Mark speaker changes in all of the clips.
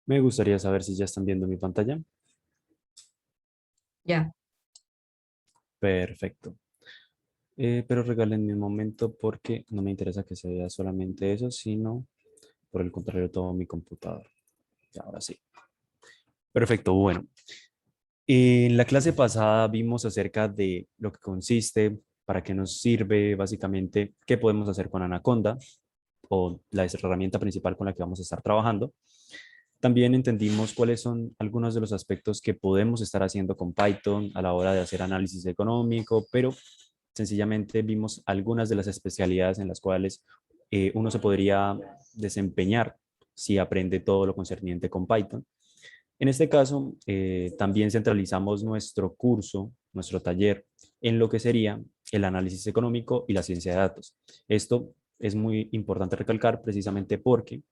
Speaker 1: Me gustaría saber si ya están viendo mi pantalla.
Speaker 2: Ya,
Speaker 1: Perfecto. Pero regálenme un momento porque no me interesa que se vea solamente eso, sino por el contrario todo mi computador. Ya, ahora sí. Perfecto. Bueno, en la clase pasada vimos acerca de lo que consiste, para qué nos sirve, básicamente, qué podemos hacer con Anaconda o la herramienta principal con la que vamos a estar trabajando. También entendimos cuáles son algunos de los aspectos que podemos estar haciendo con Python a la hora de hacer análisis económico, pero sencillamente vimos algunas de las especialidades en las cuales uno se podría desempeñar si aprende todo lo concerniente con Python. En este caso, también centralizamos nuestro curso, nuestro taller, en lo que sería el análisis económico y la ciencia de datos. Esto es muy importante recalcar precisamente porque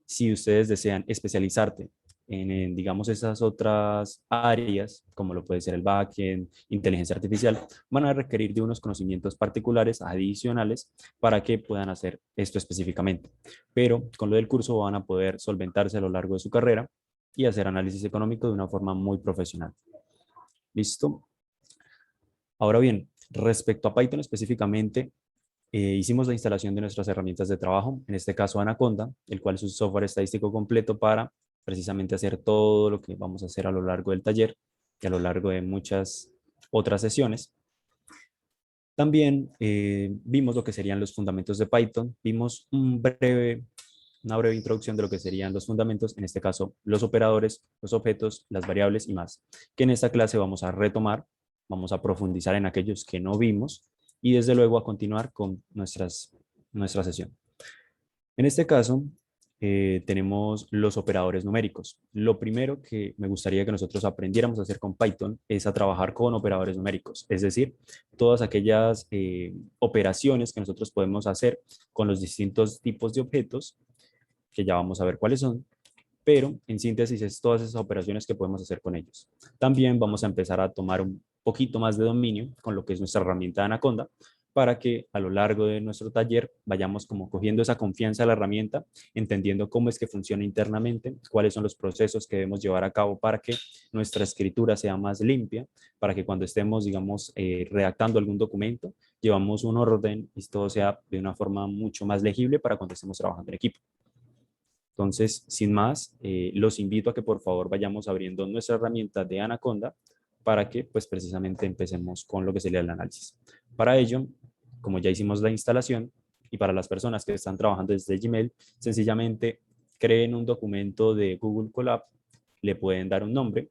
Speaker 1: si ustedes desean especializarte digamos, esas otras áreas, como lo puede ser el backend, inteligencia artificial, van a requerir de unos conocimientos particulares adicionales para que puedan hacer esto específicamente. Pero con lo del curso van a poder solventarse a lo largo de su carrera y hacer análisis económico de una forma muy profesional. ¿Listo? Ahora bien, respecto a Python específicamente, hicimos la instalación de nuestras herramientas de trabajo, en este caso Anaconda, el cual es un software estadístico completo para precisamente hacer todo lo que vamos a hacer a lo largo del taller y a lo largo de muchas otras sesiones. También vimos lo que serían los fundamentos de Python, vimos una breve introducción de lo que serían los fundamentos, en este caso los operadores, los objetos, las variables y más, que en esta clase vamos a retomar, vamos a profundizar en aquellos que no vimos y desde luego a continuar con nuestra sesión. En este caso, tenemos los operadores numéricos. Lo primero que me gustaría que nosotros aprendiéramos a hacer con Python es a trabajar con operadores numéricos, es decir, todas aquellas operaciones que nosotros podemos hacer con los distintos tipos de objetos, que ya vamos a ver cuáles son, pero en síntesis es todas esas operaciones que podemos hacer con ellos. También vamos a empezar a tomar un poquito más de dominio con lo que es nuestra herramienta de Anaconda para que a lo largo de nuestro taller vayamos como cogiendo esa confianza a la herramienta, entendiendo cómo es que funciona internamente, cuáles son los procesos que debemos llevar a cabo para que nuestra escritura sea más limpia, para que cuando estemos, digamos, redactando algún documento, llevamos un orden y todo sea de una forma mucho más legible para cuando estemos trabajando en equipo. Entonces, sin más, los invito a que por favor vayamos abriendo nuestra herramienta de Anaconda para que pues precisamente empecemos con lo que sería el análisis. Para ello, como ya hicimos la instalación y para las personas que están trabajando desde Gmail, sencillamente creen un documento de Google Colab, le pueden dar un nombre.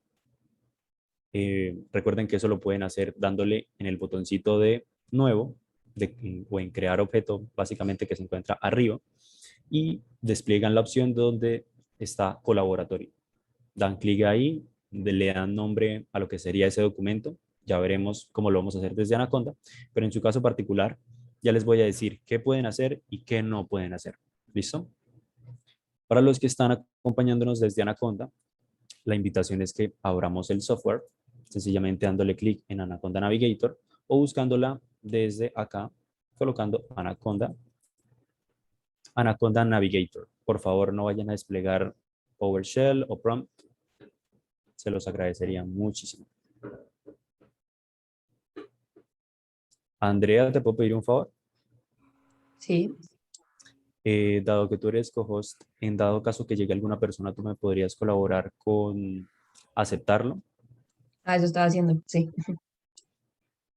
Speaker 1: Recuerden que eso lo pueden hacer dándole en el botoncito de nuevo o en crear objeto, básicamente que se encuentra arriba y despliegan la opción donde está colaboratorio. Dan clic ahí, le dan nombre a lo que sería ese documento. Ya veremos cómo lo vamos a hacer desde Anaconda, pero en su caso particular ya les voy a decir qué pueden hacer y qué no pueden hacer. ¿Listo? Para los que están acompañándonos desde Anaconda, la invitación es que abramos el software, sencillamente dándole clic en Anaconda Navigator o buscándola desde acá, colocando Anaconda Navigator. Por favor, no vayan a desplegar PowerShell o prompt. Se los agradecería muchísimo. Andrea, ¿te puedo pedir un favor?
Speaker 2: sí.
Speaker 1: Dado que tú eres co-host, en dado caso que llegue alguna persona, ¿tú me podrías colaborar con aceptarlo?
Speaker 2: Ah, eso estaba haciendo, sí.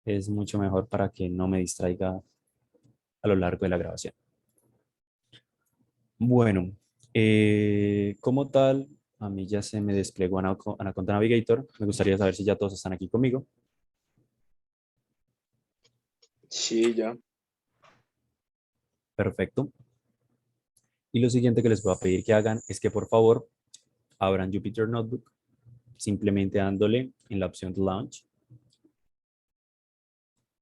Speaker 1: Es mucho mejor para que no me distraiga a lo largo de la grabación. Bueno, como tal, a mí ya se me desplegó Anaconda Navigator. Me gustaría saber si ya todos están aquí conmigo.
Speaker 3: Sí, ya.
Speaker 1: Perfecto. Y lo siguiente que les voy a pedir que hagan es que por favor abran Jupyter Notebook, simplemente dándole en la opción de Launch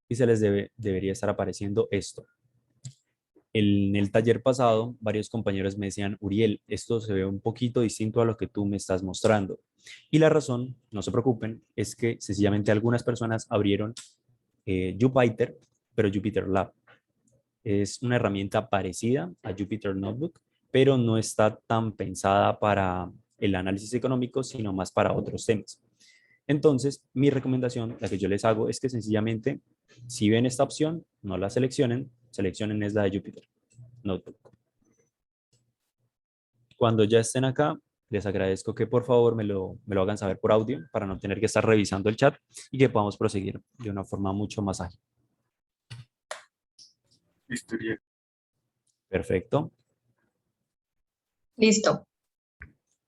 Speaker 1: y se les debería estar apareciendo esto. En el taller pasado, varios compañeros me decían, Uriel, esto se ve un poquito distinto a lo que tú me estás mostrando. Y la razón, no se preocupen, es que sencillamente algunas personas abrieron Jupyter, pero Jupyter Lab. Es una herramienta parecida a Jupyter Notebook, pero no está tan pensada para el análisis económico, sino más para otros temas. Entonces, mi recomendación, la que yo les hago, es que sencillamente, si ven esta opción, no la seleccionen, seleccionen es la de Jupyter Notebook. Cuando ya estén acá, les agradezco que por favor me lo hagan saber por audio para no tener que estar revisando el chat y que podamos proseguir de una forma mucho más ágil.
Speaker 3: Listo, Uriel.
Speaker 1: Perfecto.
Speaker 2: Listo.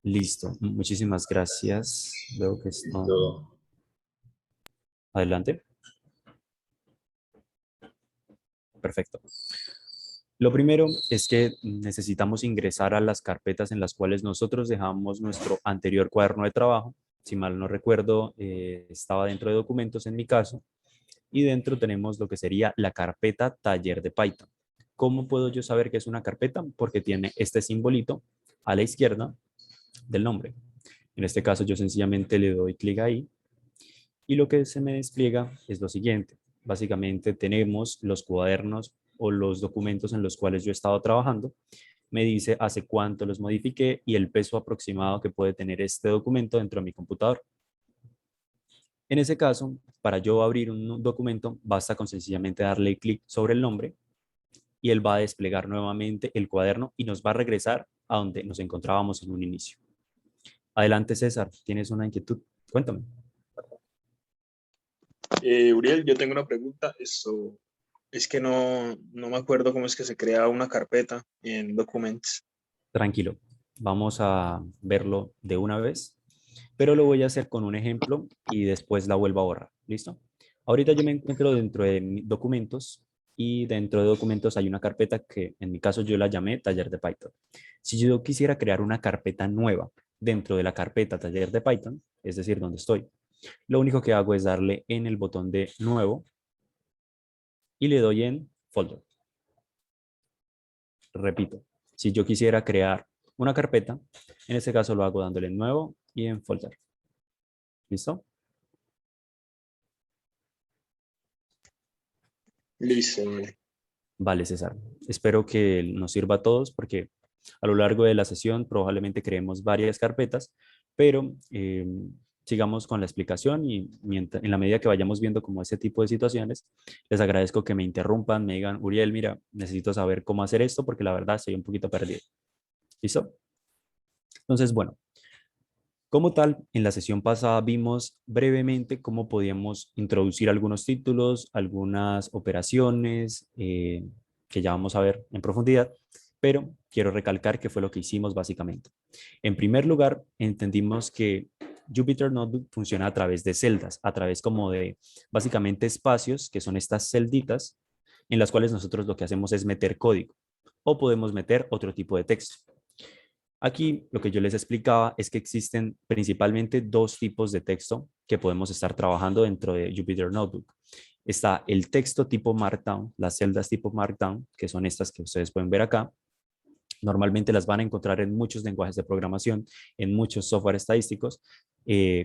Speaker 1: Listo. Muchísimas gracias. Veo que esto...
Speaker 3: Listo.
Speaker 1: Adelante. Perfecto. Lo primero es que necesitamos ingresar a las carpetas en las cuales nosotros dejamos nuestro anterior cuaderno de trabajo. Si mal no recuerdo, estaba dentro de documentos en mi caso. Y dentro tenemos lo que sería la carpeta taller de Python. ¿Cómo puedo yo saber que es una carpeta? Porque tiene este simbolito a la izquierda del nombre. En este caso yo sencillamente le doy clic ahí y lo que se me despliega es lo siguiente. Básicamente tenemos los cuadernos o los documentos en los cuales yo he estado trabajando. Me dice hace cuánto los modifiqué y el peso aproximado que puede tener este documento dentro de mi computador. En ese caso, para yo abrir un documento, basta con sencillamente darle clic sobre el nombre y él va a desplegar nuevamente el cuaderno y nos va a regresar a donde nos encontrábamos en un inicio. Adelante, César, ¿tienes una inquietud? Cuéntame.
Speaker 3: Uriel, yo tengo una pregunta. Eso es que no me acuerdo cómo es que se crea una carpeta en Documents.
Speaker 1: Tranquilo, vamos a verlo de una vez, pero lo voy a hacer con un ejemplo y después la vuelvo a borrar. ¿Listo? Ahorita yo me encuentro dentro de mis documentos y dentro de documentos hay una carpeta que en mi caso yo la llamé taller de Python. Si yo quisiera crear una carpeta nueva dentro de la carpeta taller de Python, es decir, donde estoy, lo único que hago es darle en el botón de nuevo y le doy en folder. Repito, si yo quisiera crear una carpeta, en este caso lo hago dándole en nuevo y en folder. ¿Listo?
Speaker 3: Listo, Uriel.
Speaker 1: Vale, César. Espero que nos sirva a todos porque a lo largo de la sesión probablemente creemos varias carpetas, pero sigamos con la explicación y en la medida que vayamos viendo como ese tipo de situaciones, les agradezco que me interrumpan, me digan, Uriel, mira, necesito saber cómo hacer esto porque la verdad estoy un poquito perdido. ¿Listo? Entonces, bueno, como tal, en la sesión pasada vimos brevemente cómo podíamos introducir algunos títulos, algunas operaciones que ya vamos a ver en profundidad, pero quiero recalcar que fue lo que hicimos básicamente. En primer lugar, entendimos que Jupyter Notebook funciona a través de celdas, a través como de básicamente espacios, que son estas celditas, en las cuales nosotros lo que hacemos es meter código o podemos meter otro tipo de texto. Aquí lo que yo les explicaba es que existen principalmente dos tipos de texto que podemos estar trabajando dentro de Jupyter Notebook. Está el texto tipo Markdown, las celdas tipo Markdown, que son estas que ustedes pueden ver acá. Normalmente las van a encontrar en muchos lenguajes de programación, en muchos software estadísticos,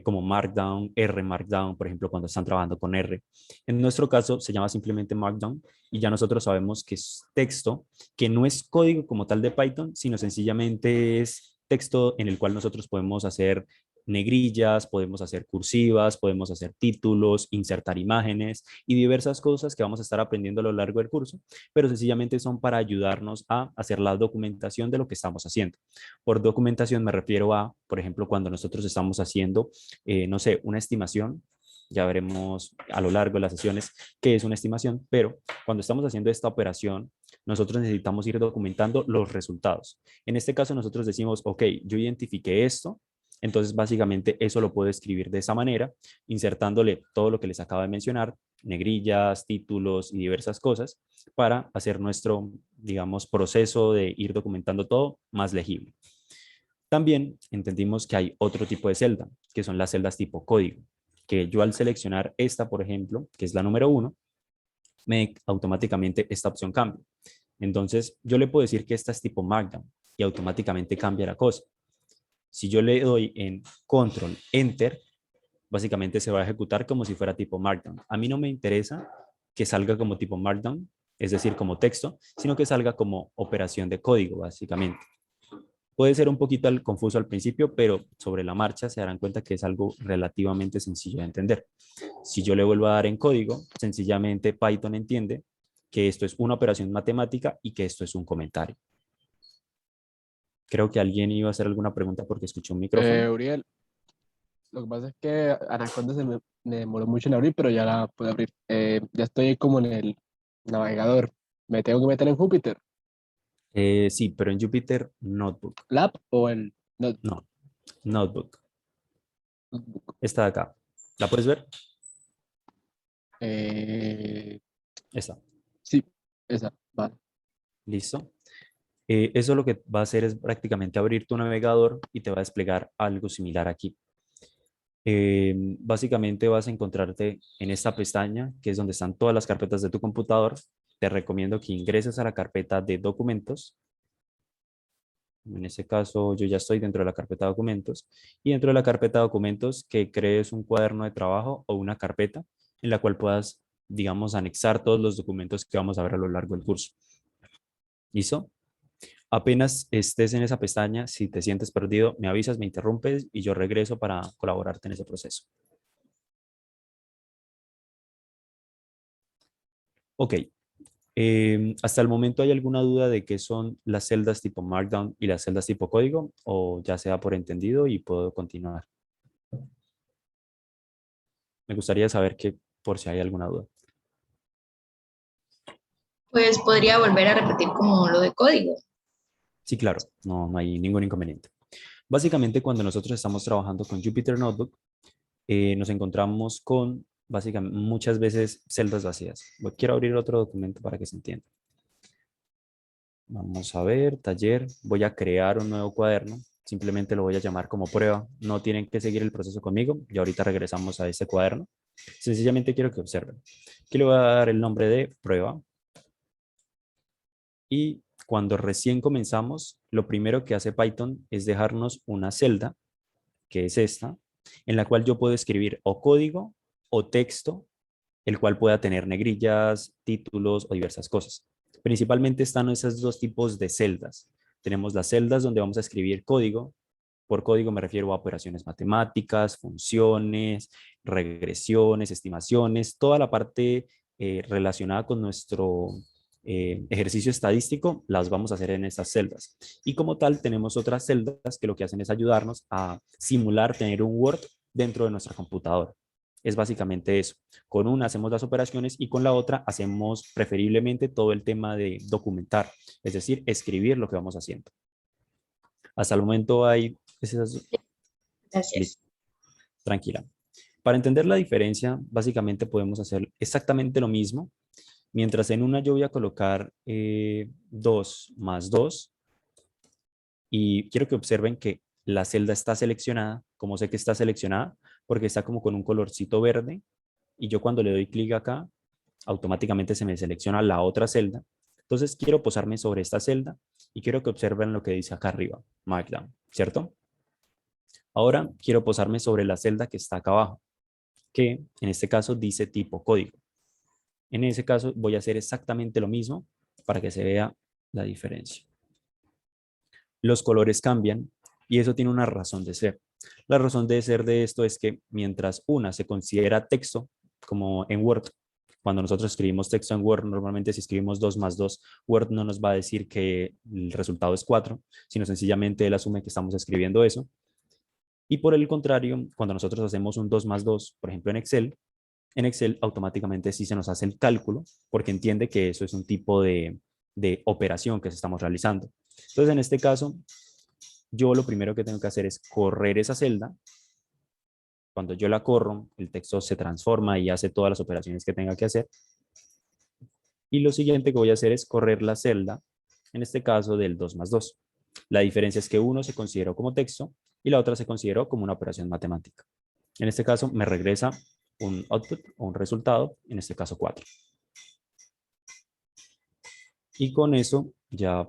Speaker 1: como Markdown, R Markdown, por ejemplo, cuando están trabajando con R. En nuestro caso se llama simplemente Markdown y ya nosotros sabemos que es texto, que no es código como tal de Python, sino sencillamente es texto en el cual nosotros podemos hacer negrillas, podemos hacer cursivas, podemos hacer títulos, insertar imágenes y diversas cosas que vamos a estar aprendiendo a lo largo del curso, pero sencillamente son para ayudarnos a hacer la documentación de lo que estamos haciendo. Por documentación me refiero a, por ejemplo, cuando nosotros estamos haciendo, no sé, una estimación, ya veremos a lo largo de las sesiones qué es una estimación, pero cuando estamos haciendo esta operación, nosotros necesitamos ir documentando los resultados. En este caso nosotros decimos, ok, yo identifiqué esto, entonces básicamente eso lo puedo escribir de esa manera, insertándole todo lo que les acabo de mencionar, negrillas, títulos y diversas cosas para hacer nuestro, digamos, proceso de ir documentando todo más legible. También entendimos que hay otro tipo de celda, que son las celdas tipo código, que yo al seleccionar esta, por ejemplo, que es la número 1, automáticamente esta opción cambia. Entonces, yo le puedo decir que esta es tipo Markdown y automáticamente cambia la cosa. Si yo le doy en Control, Enter, básicamente se va a ejecutar como si fuera tipo Markdown. A mí no me interesa que salga como tipo Markdown, es decir, como texto, sino que salga como operación de código, básicamente. Puede ser un poquito confuso al principio, pero sobre la marcha se darán cuenta que es algo relativamente sencillo de entender. Si yo le vuelvo a dar en código, sencillamente Python entiende que esto es una operación matemática y que esto es un comentario. Creo que alguien iba a hacer alguna pregunta porque escuchó un micrófono.
Speaker 4: Uriel, lo que pasa es que Anaconda me demoró mucho en abrir, pero ya la puedo abrir. Ya estoy como en el navegador. Me tengo que meter en Júpiter.
Speaker 1: Sí, pero en Jupyter Notebook.
Speaker 4: ¿Lab o en
Speaker 1: No, Notebook.
Speaker 4: Notebook?
Speaker 1: Esta de acá. ¿La puedes ver?
Speaker 4: Eh,
Speaker 1: Esta.
Speaker 4: sí, esa. Vale.
Speaker 1: Listo. Eso lo que va a hacer es prácticamente abrir tu navegador y te va a desplegar algo similar aquí. Básicamente vas a encontrarte en esta pestaña, que es donde están todas las carpetas de tu computador. Te recomiendo que ingreses a la carpeta de documentos. En este caso, yo ya estoy dentro de la carpeta de documentos. Y dentro de la carpeta de documentos, que crees un cuaderno de trabajo o una carpeta en la cual puedas, digamos, anexar todos los documentos que vamos a ver a lo largo del curso. ¿Listo? Apenas estés en esa pestaña, si te sientes perdido, me avisas, me interrumpes y yo regreso para colaborarte en ese proceso. Ok. ¿Hasta el momento hay alguna duda de qué son las celdas tipo Markdown y las celdas tipo código? ¿O ya sea por entendido y puedo continuar? Me gustaría saber que por si hay alguna duda.
Speaker 2: Pues podría volver a repetir como lo de código.
Speaker 1: Sí, claro, no hay ningún inconveniente. Básicamente, cuando nosotros estamos trabajando con Jupyter Notebook, nos encontramos con básicamente muchas veces celdas vacías. Quiero abrir otro documento para que se entienda. Vamos a ver, taller. Voy a crear un nuevo cuaderno. Simplemente lo voy a llamar como prueba. No tienen que seguir el proceso conmigo. Y ahorita regresamos a este cuaderno. Sencillamente quiero que observen. Aquí le voy a dar el nombre de prueba. Y cuando recién comenzamos, lo primero que hace Python es dejarnos una celda, que es esta, en la cual yo puedo escribir o código o texto, el cual pueda tener negrillas, títulos o diversas cosas. Principalmente están esos dos tipos de celdas. Tenemos las celdas donde vamos a escribir código. Por código me refiero a operaciones matemáticas, funciones, regresiones, estimaciones, toda la parte relacionada con nuestro ejercicio estadístico, las vamos a hacer en estas celdas. Y como tal, tenemos otras celdas que lo que hacen es ayudarnos a simular tener un Word dentro de nuestra computadora. Es básicamente eso. Con una hacemos las operaciones y con la otra hacemos preferiblemente todo el tema de documentar, es decir, escribir lo que vamos haciendo. Hasta el momento hay esas...
Speaker 2: Gracias.
Speaker 1: Listo, tranquila. Para entender la diferencia, básicamente podemos hacer exactamente lo mismo. Mientras en una yo voy a colocar 2 más 2 y quiero que observen que la celda está seleccionada. ¿Cómo sé que está seleccionada? Porque está como con un colorcito verde y yo cuando le doy clic acá, automáticamente se me selecciona la otra celda. Entonces quiero posarme sobre esta celda y quiero que observen lo que dice acá arriba, Markdown, ¿cierto? Ahora quiero posarme sobre la celda que está acá abajo, que en este caso dice tipo código. En ese caso voy a hacer exactamente lo mismo para que se vea la diferencia. Los colores cambian y eso tiene una razón de ser. La razón de ser de esto es que mientras una se considera texto, como en Word, cuando nosotros escribimos texto en Word, normalmente si escribimos 2 más 2, Word no nos va a decir que el resultado es 4, sino sencillamente él asume que estamos escribiendo eso. Y por el contrario, cuando nosotros hacemos un 2 más 2, por ejemplo en Excel automáticamente sí se nos hace el cálculo porque entiende que eso es un tipo de operación que estamos realizando. Entonces, en este caso, yo lo primero que tengo que hacer es correr esa celda. Cuando yo la corro, el texto se transforma y hace todas las operaciones que tenga que hacer. Y lo siguiente que voy a hacer es correr la celda, en este caso del 2 más 2. La diferencia es que uno se consideró como texto y la otra se consideró como una operación matemática. En este caso me regresa un output o un resultado, en este caso 4. Y con eso ya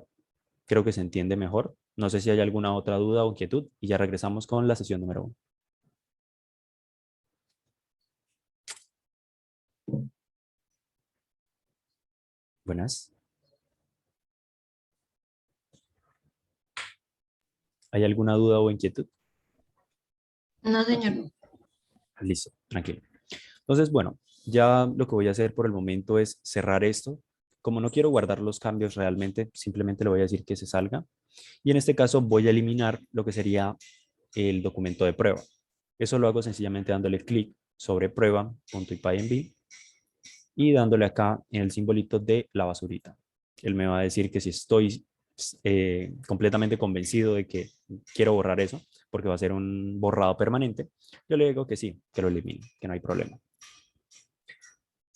Speaker 1: creo que se entiende mejor. No sé si hay alguna otra duda o inquietud y ya regresamos con la sesión número 1. Buenas. ¿Hay alguna duda o inquietud?
Speaker 2: No, señor.
Speaker 1: Listo, tranquilo. Entonces, bueno, ya lo que voy a hacer por el momento es cerrar esto. Como no quiero guardar los cambios realmente, simplemente le voy a decir que se salga. Y en este caso voy a eliminar lo que sería el documento de prueba. Eso lo hago sencillamente dándole clic sobre prueba.pyenv y dándole acá en el simbolito de la basurita. Él me va a decir que si estoy completamente convencido de que quiero borrar eso, porque va a ser un borrado permanente, yo le digo que sí, que lo elimine, que no hay problema.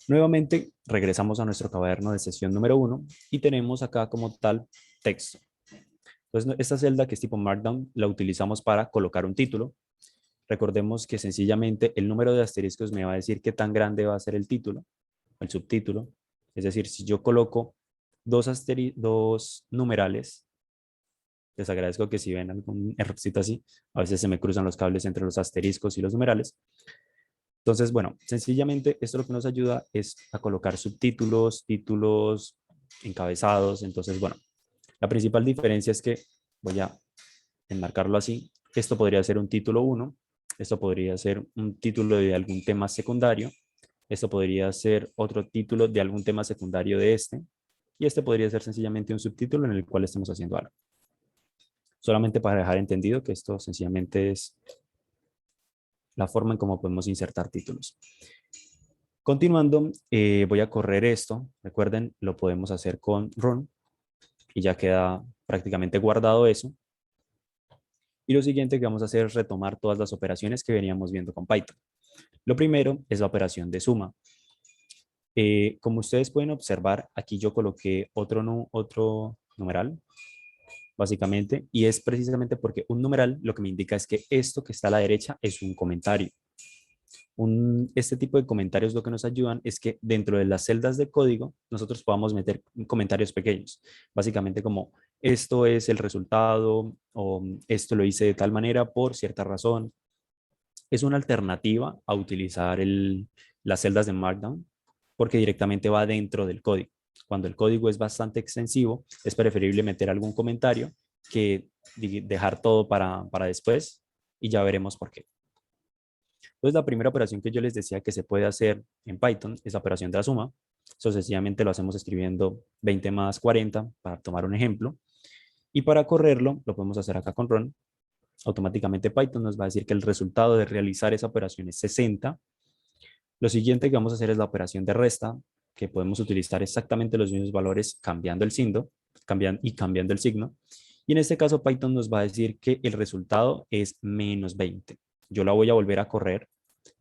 Speaker 1: Nuevamente regresamos a nuestro cuaderno de sesión número 1 y tenemos acá como tal texto. Entonces, esta celda que es tipo Markdown la utilizamos para colocar un título. Recordemos que sencillamente el número de asteriscos me va a decir qué tan grande va a ser el título, el subtítulo. Es decir, si yo coloco dos numerales, les agradezco que si ven algún errorcito así, a veces se me cruzan los cables entre los asteriscos y los numerales. Entonces, bueno, sencillamente esto lo que nos ayuda es a colocar subtítulos, títulos, encabezados. Entonces, bueno, la principal diferencia es que voy a enmarcarlo así. Esto podría ser un título 1, esto podría ser un título de algún tema secundario, esto podría ser otro título de algún tema secundario de este, y este podría ser sencillamente un subtítulo en el cual estamos haciendo algo. Solamente para dejar entendido que esto sencillamente es la forma en cómo podemos insertar títulos. Continuando, voy a correr esto. Recuerden, lo podemos hacer con run y ya queda prácticamente guardado eso. Y lo siguiente que vamos a hacer es retomar todas las operaciones que veníamos viendo con Python. Lo primero es la operación de suma. Como ustedes pueden observar, aquí yo coloqué otro numeral, básicamente, y es precisamente porque un numeral lo que me indica es que esto que está a la derecha es un comentario. Este tipo de comentarios lo que nos ayudan es que dentro de las celdas de código nosotros podamos meter comentarios pequeños, básicamente como esto es el resultado o esto lo hice de tal manera por cierta razón. Es una alternativa a utilizar las celdas de Markdown porque directamente va dentro del código. Cuando el código es bastante extensivo, es preferible meter algún comentario que dejar todo para después y ya veremos por qué. Entonces, la primera operación que yo les decía que se puede hacer en Python es la operación de la suma. Eso sencillamente lo hacemos escribiendo 20 más 40 para tomar un ejemplo. Y para correrlo, lo podemos hacer acá con run. Automáticamente Python nos va a decir que el resultado de realizar esa operación es 60. Lo siguiente que vamos a hacer es la operación de resta, que podemos utilizar exactamente los mismos valores cambiando el signo, cambiando el signo. Y en este caso Python nos va a decir que el resultado es menos 20. Yo la voy a volver a correr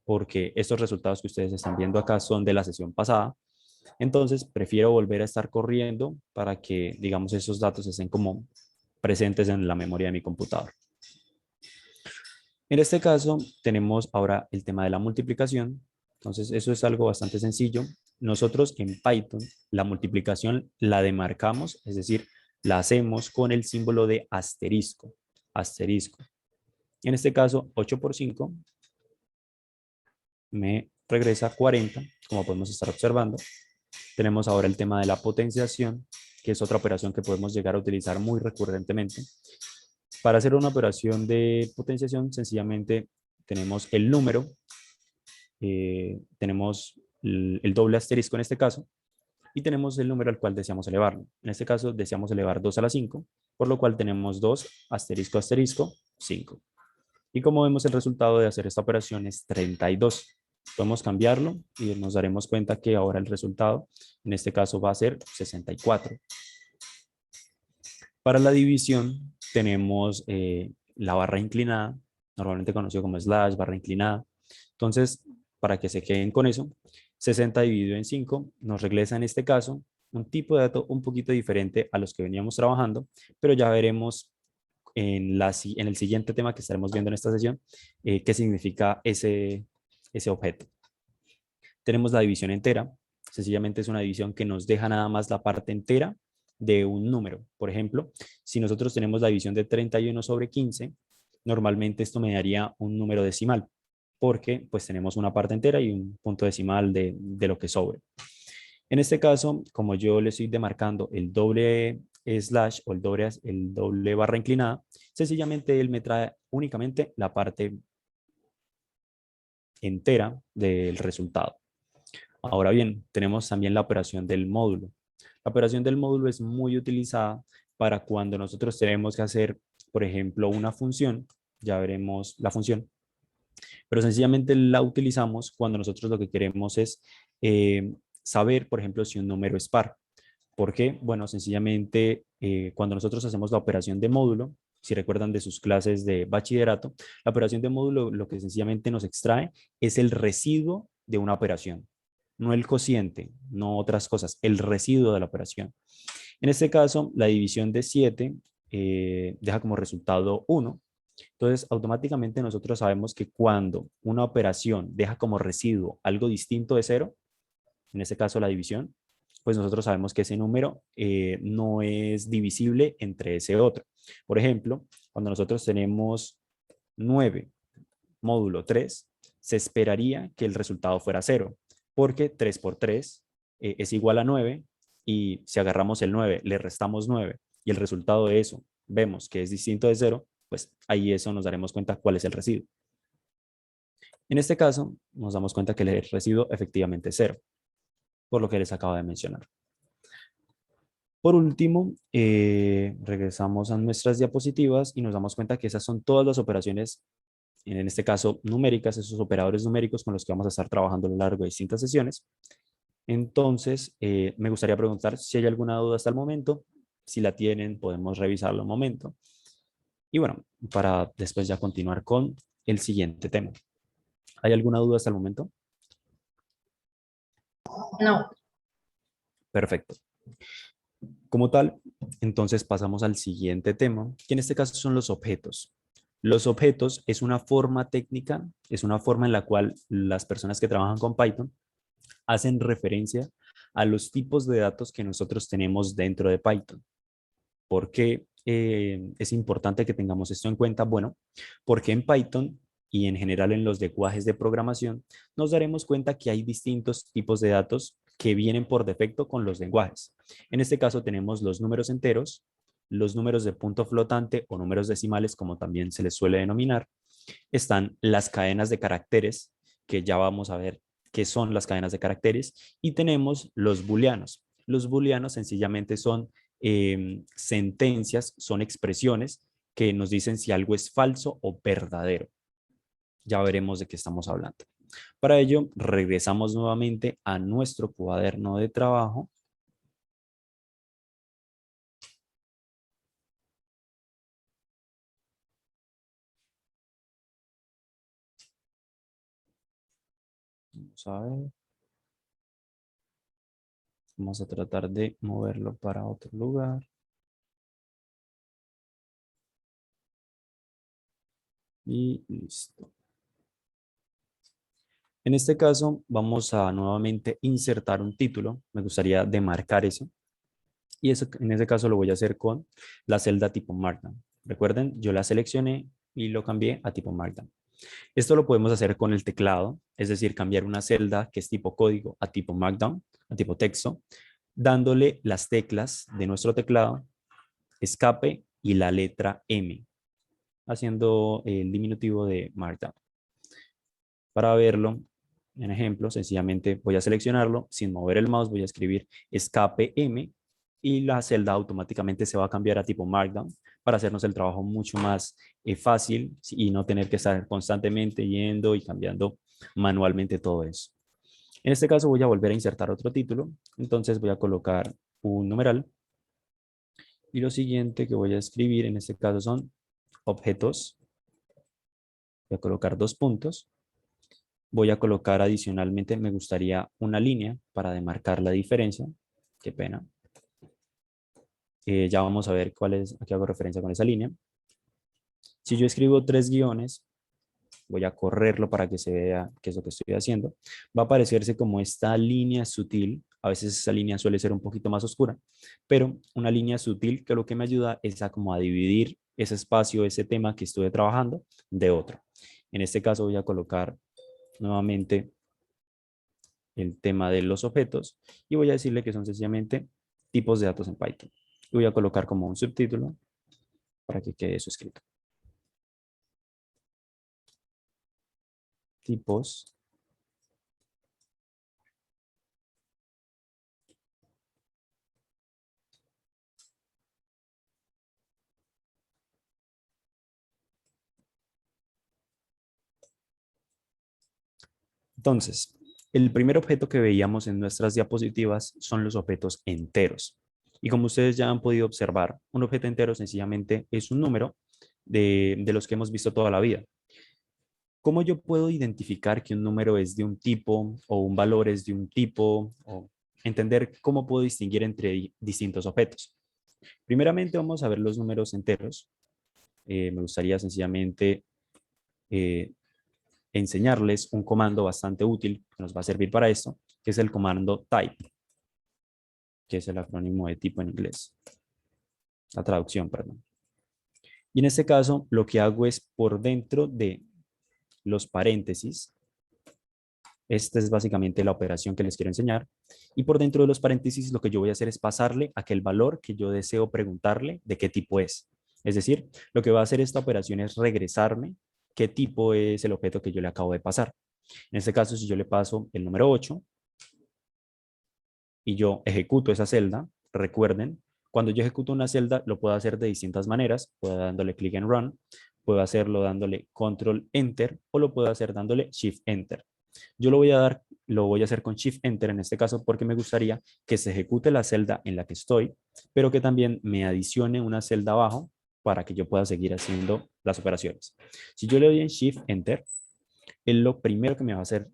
Speaker 1: porque estos resultados que ustedes están viendo acá son de la sesión pasada. Entonces, prefiero volver a estar corriendo para que, digamos, esos datos estén como presentes en la memoria de mi computador. En este caso, tenemos ahora el tema de la multiplicación. Entonces, eso es algo bastante sencillo. Nosotros en Python, la multiplicación la demarcamos, es decir, la hacemos con el símbolo de asterisco. Asterisco. En este caso, 8 por 5 me regresa 40, como podemos estar observando. Tenemos ahora el tema de la potenciación, que es otra operación que podemos llegar a utilizar muy recurrentemente. Para hacer una operación de potenciación, sencillamente tenemos el número, tenemos el doble asterisco en este caso, y tenemos el número al cual deseamos elevarlo. En este caso, deseamos elevar 2 a la 5, por lo cual tenemos 2 asterisco asterisco 5. Y como vemos, el resultado de hacer esta operación es 32. Podemos cambiarlo y nos daremos cuenta que ahora el resultado, en este caso, va a ser 64. Para la división tenemos la barra inclinada, normalmente conocido como slash, barra inclinada. Entonces, para que se queden con eso, 60 dividido en 5 nos regresa en este caso un tipo de dato un poquito diferente a los que veníamos trabajando, pero ya veremos en el siguiente tema que estaremos viendo en esta sesión qué significa ese objeto. Tenemos la división entera. Sencillamente es una división que nos deja nada más la parte entera de un número. Por ejemplo, si nosotros tenemos la división de 31 sobre 15, normalmente esto me daría un número decimal, porque pues tenemos una parte entera y un punto decimal de lo que sobre. En este caso, como yo le estoy demarcando el doble slash o el doble barra inclinada, sencillamente él me trae únicamente la parte entera del resultado. Ahora bien, tenemos también la operación del módulo. La operación del módulo es muy utilizada para cuando nosotros tenemos que hacer, por ejemplo, una función. Ya veremos la función, pero sencillamente la utilizamos cuando nosotros lo que queremos es saber, por ejemplo, si un número es par. ¿Por qué? Bueno, sencillamente cuando nosotros hacemos la operación de módulo, si recuerdan de sus clases de bachillerato, la operación de módulo lo que sencillamente nos extrae es el residuo de una operación, no el cociente, no otras cosas, el residuo de la operación. En este caso, la división de 7 deja como resultado 1. Entonces, automáticamente nosotros sabemos que cuando una operación deja como residuo algo distinto de 0, en este caso la división, pues nosotros sabemos que ese número no es divisible entre ese otro. Por ejemplo, cuando nosotros tenemos 9 módulo 3, se esperaría que el resultado fuera 0, porque 3 por 3 es igual a 9, y si agarramos el 9, le restamos 9, y el resultado de eso vemos que es distinto de 0, pues ahí eso nos daremos cuenta cuál es el residuo. En este caso, nos damos cuenta que el residuo efectivamente es 0, por lo que les acabo de mencionar. Por último, regresamos a nuestras diapositivas y nos damos cuenta que esas son todas las operaciones, en este caso numéricas, esos operadores numéricos con los que vamos a estar trabajando a lo largo de distintas sesiones. Entonces, me gustaría preguntar si hay alguna duda hasta el momento. Si la tienen, podemos revisarlo un momento. Y bueno, para después ya continuar con el siguiente tema. ¿Hay alguna duda hasta el momento?
Speaker 2: No.
Speaker 1: Perfecto. Como tal, entonces pasamos al siguiente tema, que en este caso son los objetos. Los objetos es una forma técnica, es una forma en la cual las personas que trabajan con Python hacen referencia a los tipos de datos que nosotros tenemos dentro de Python. ¿Por qué es importante que tengamos esto en cuenta? Bueno, porque en Python y en general en los lenguajes de programación nos daremos cuenta que hay distintos tipos de datos que vienen por defecto con los lenguajes. En este caso tenemos los números enteros, los números de punto flotante o números decimales, como también se les suele denominar. Están las cadenas de caracteres, que ya vamos a ver qué son las cadenas de caracteres, y tenemos los booleanos. Los booleanos sencillamente son sentencias, son expresiones que nos dicen si algo es falso o verdadero. Ya veremos de qué estamos hablando. Para ello, regresamos nuevamente a nuestro cuaderno de trabajo. Vamos a ver. Vamos a tratar de moverlo para otro lugar. Y listo. En este caso, vamos a nuevamente insertar un título. Me gustaría demarcar eso. Y eso, en ese caso lo voy a hacer con la celda tipo Markdown. Recuerden, yo la seleccioné y lo cambié a tipo Markdown. Esto lo podemos hacer con el teclado, es decir, cambiar una celda que es tipo código a tipo Markdown, a tipo texto, dándole las teclas de nuestro teclado, escape y la letra M, haciendo el diminutivo de Markdown. Para verlo, en ejemplo, sencillamente voy a seleccionarlo, sin mover el mouse voy a escribir escape M y la celda automáticamente se va a cambiar a tipo Markdown para hacernos el trabajo mucho más fácil y no tener que estar constantemente yendo y cambiando manualmente todo eso. En este caso voy a volver a insertar otro título, entonces voy a colocar un numeral y lo siguiente que voy a escribir en este caso son objetos. Voy a colocar 2 puntos. Voy a colocar adicionalmente, me gustaría una línea para demarcar la diferencia. Qué pena. Ya vamos a ver cuál es, a qué hago referencia con esa línea. Si yo escribo 3 guiones, voy a correrlo para que se vea qué es lo que estoy haciendo. Va a aparecerse como esta línea sutil. A veces esa línea suele ser un poquito más oscura, pero una línea sutil que lo que me ayuda es a como a dividir ese espacio, ese tema que estuve trabajando de otro. En este caso voy a colocar nuevamente el tema de los objetos y voy a decirle que son sencillamente tipos de datos en Python. Y voy a colocar como un subtítulo para que quede eso escrito. Tipos Entonces, el primer objeto que veíamos en nuestras diapositivas son los objetos enteros. Y como ustedes ya han podido observar, un objeto entero sencillamente es un número de los que hemos visto toda la vida. ¿Cómo yo puedo identificar que un número es de un tipo o un valor es de un tipo? O entender cómo puedo distinguir entre distintos objetos. Primeramente vamos a ver los números enteros. Me gustaría sencillamente eh, enseñarles un comando bastante útil que nos va a servir para esto, que es el comando type, que es el acrónimo de tipo en inglés. La traducción, perdón. Y en este caso, lo que hago es por dentro de los paréntesis. Esta es básicamente la operación que les quiero enseñar. Y por dentro de los paréntesis, lo que yo voy a hacer es pasarle aquel valor que yo deseo preguntarle de qué tipo es. Es decir, lo que va a hacer esta operación es regresarme qué tipo es el objeto que yo le acabo de pasar. En este caso, si yo le paso el número 8 y yo ejecuto esa celda, recuerden, cuando yo ejecuto una celda lo puedo hacer de distintas maneras. Puedo dándole clic en Run, puedo hacerlo dándole Control Enter o lo puedo hacer dándole Shift Enter. Yo lo voy a hacer con Shift Enter en este caso porque me gustaría que se ejecute la celda en la que estoy, pero que también me adicione una celda abajo para que yo pueda seguir haciendo las operaciones. Si yo le doy en Shift Enter, él lo primero que me va a hacer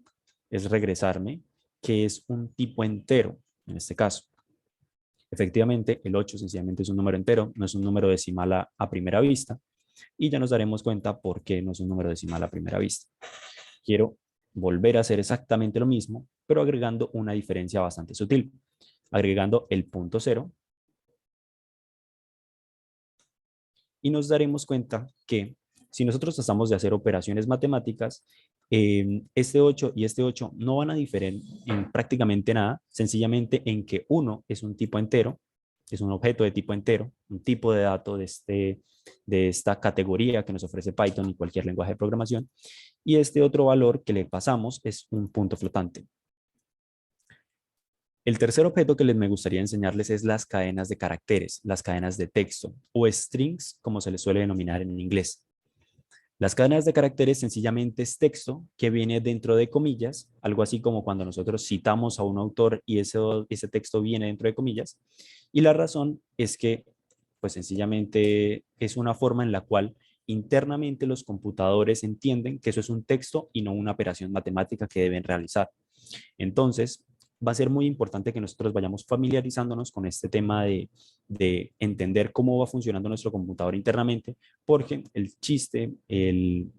Speaker 1: es regresarme, que es un tipo entero, en este caso. Efectivamente, el 8 sencillamente es un número entero, no es un número decimal a primera vista, y ya nos daremos cuenta por qué no es un número decimal a primera vista. Quiero volver a hacer exactamente lo mismo, pero agregando una diferencia bastante sutil, agregando el punto cero, y nos daremos cuenta que si nosotros tratamos de hacer operaciones matemáticas, este 8 y este 8 no van a diferir en prácticamente nada, sencillamente en que uno es un tipo entero, es un objeto de tipo entero, un tipo de dato de esta categoría que nos ofrece Python y cualquier lenguaje de programación, y este otro valor que le pasamos es un punto flotante. El tercer objeto que me gustaría enseñarles es las cadenas de caracteres, las cadenas de texto o strings, como se les suele denominar en inglés. Las cadenas de caracteres sencillamente es texto que viene dentro de comillas, algo así como cuando nosotros citamos a un autor y ese texto viene dentro de comillas. Y la razón es que, pues sencillamente es una forma en la cual internamente los computadores entienden que eso es un texto y no una operación matemática que deben realizar. Entonces, va a ser muy importante que nosotros vayamos familiarizándonos con este tema de entender cómo va funcionando nuestro computador internamente, porque el chiste, el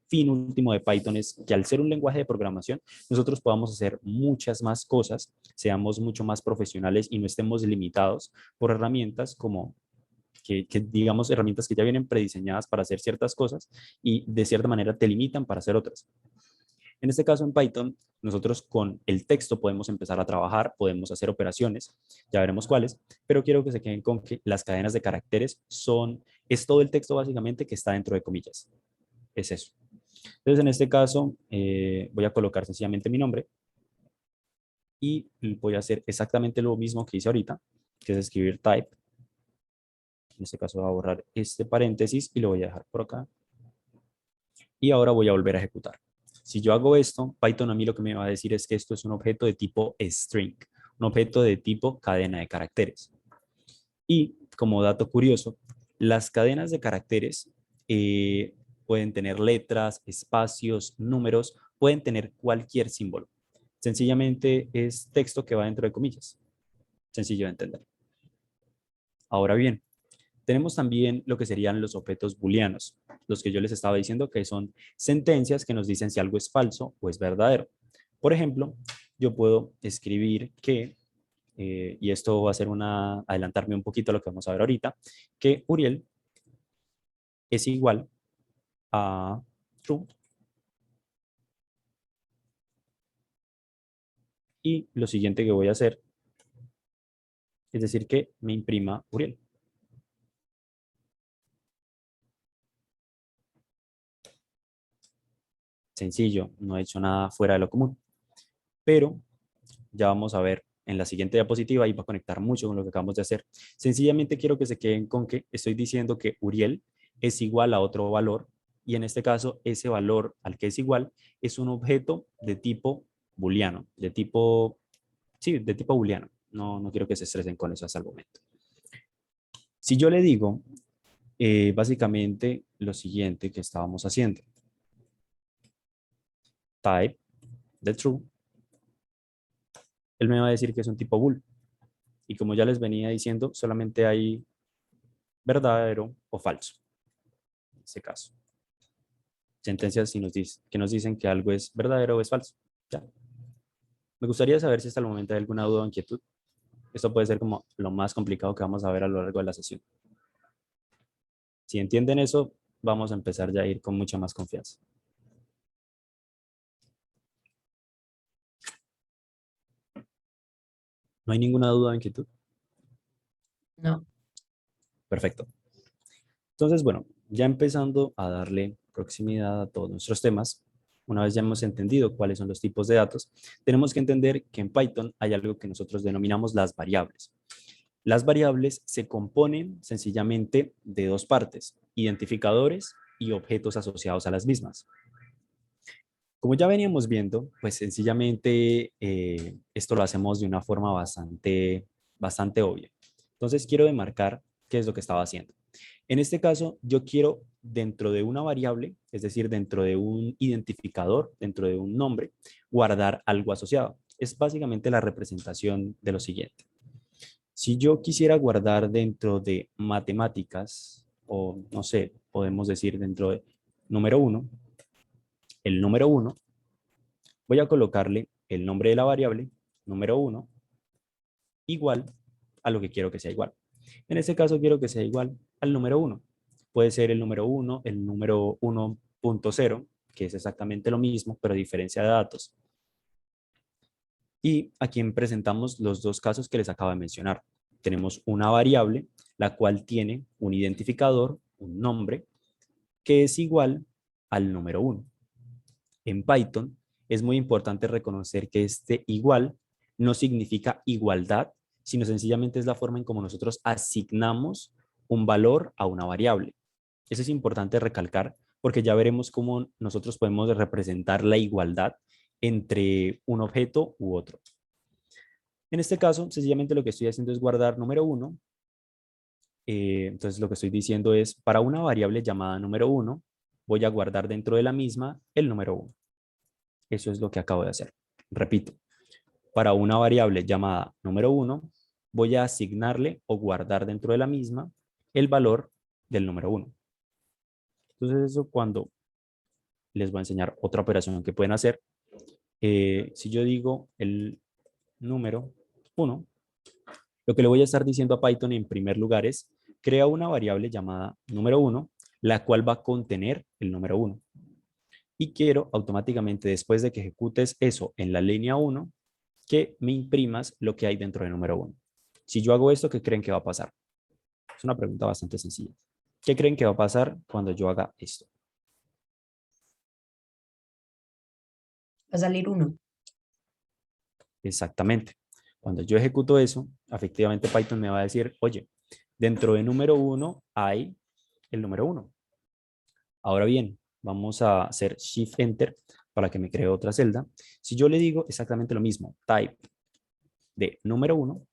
Speaker 1: fin último de Python es que al ser un lenguaje de programación, nosotros podamos hacer muchas más cosas, seamos mucho más profesionales y no estemos limitados por herramientas como digamos, herramientas que ya vienen prediseñadas para hacer ciertas cosas y de cierta manera te limitan para hacer otras. En este caso, en Python, nosotros con el texto podemos empezar a trabajar, podemos hacer operaciones, ya veremos cuáles, pero quiero que se queden con que las cadenas de caracteres es todo el texto básicamente que está dentro de comillas. Es eso. Entonces, en este caso, voy a colocar sencillamente mi nombre y voy a hacer exactamente lo mismo que hice ahorita, que es escribir type. En este caso voy a borrar este paréntesis y lo voy a dejar por acá. Y ahora voy a volver a ejecutar. Si yo hago esto, Python a mí lo que me va a decir es que esto es un objeto de tipo string, un objeto de tipo cadena de caracteres. Y como dato curioso, las cadenas de caracteres pueden tener letras, espacios, números, pueden tener cualquier símbolo. Sencillamente es texto que va dentro de comillas. Sencillo de entender. Ahora bien, tenemos también lo que serían los objetos booleanos, los que yo les estaba diciendo que son sentencias que nos dicen si algo es falso o es verdadero. Por ejemplo, yo puedo escribir que, y esto va a ser adelantarme un poquito a lo que vamos a ver ahorita, que Uriel es igual a true. Y lo siguiente que voy a hacer es decir, que me imprima Uriel. Sencillo, no he hecho nada fuera de lo común. Pero ya vamos a ver en la siguiente diapositiva y va a conectar mucho con lo que acabamos de hacer. Sencillamente quiero que se queden con que estoy diciendo que Uriel es igual a otro valor y en este caso ese valor al que es igual es un objeto de tipo booleano, de tipo, sí, de tipo booleano. No quiero que se estresen con eso hasta el momento. Si yo le digo básicamente lo siguiente que estábamos haciendo. Type de true, él me va a decir que es un tipo bool. Y como ya les venía diciendo, solamente hay verdadero o falso. En este caso. Sentencias que nos dicen que algo es verdadero o es falso. Ya. Me gustaría saber si hasta el momento hay alguna duda o inquietud. Esto puede ser como lo más complicado que vamos a ver a lo largo de la sesión. Si entienden eso, vamos a empezar ya a ir con mucha más confianza. ¿No hay ninguna duda o inquietud?
Speaker 2: No.
Speaker 1: Perfecto. Entonces, bueno, ya empezando a darle proximidad a todos nuestros temas, una vez ya hemos entendido cuáles son los tipos de datos, tenemos que entender que en Python hay algo que nosotros denominamos las variables. Las variables se componen sencillamente de dos partes, identificadores y objetos asociados a las mismas. Como ya veníamos viendo, pues sencillamente esto lo hacemos de una forma bastante obvia. Entonces quiero demarcar qué es lo que estaba haciendo. En este caso, yo quiero dentro de una variable, es decir, dentro de un identificador, dentro de un nombre, guardar algo asociado. Es básicamente la representación de lo siguiente. Si yo quisiera guardar dentro de matemáticas, o no sé, podemos decir dentro de número 1, el número 1, voy a colocarle el nombre de la variable, número 1, igual a lo que quiero que sea igual. En este caso quiero que sea igual al número 1. Puede ser el número 1, el número 1.0, que es exactamente lo mismo, pero a diferencia de datos. Y aquí presentamos los dos casos que les acabo de mencionar. Tenemos una variable, la cual tiene un identificador, un nombre, que es igual al número 1. En Python es muy importante reconocer que este igual no significa igualdad, sino sencillamente es la forma en cómo nosotros asignamos un valor a una variable. Eso es importante recalcar porque ya veremos cómo nosotros podemos representar la igualdad entre un objeto u otro. En este caso, sencillamente lo que estoy haciendo es guardar número 1. Entonces lo que estoy diciendo es, para una variable llamada número 1, voy a guardar dentro de la misma el número 1. Eso es lo que acabo de hacer. Repito, para una variable llamada número 1, voy a asignarle o guardar dentro de la misma el valor del número 1. Entonces eso cuando les voy a enseñar otra operación que pueden hacer. Si yo digo el número 1, lo que le voy a estar diciendo a Python en primer lugar es, crea una variable llamada número 1, la cual va a contener el número 1. Y quiero automáticamente, después de que ejecutes eso en la línea 1, que me imprimas lo que hay dentro del número 1. Si yo hago esto, ¿qué creen que va a pasar? Es una pregunta bastante sencilla. ¿Qué creen que va a pasar cuando yo haga esto?
Speaker 2: Va a salir 1.
Speaker 1: Exactamente. Cuando yo ejecuto eso, efectivamente Python me va a decir, oye, dentro de número 1 hay el número 1. Ahora bien, vamos a hacer Shift Enter para que me cree otra celda. Si yo le digo exactamente lo mismo, type de número 1,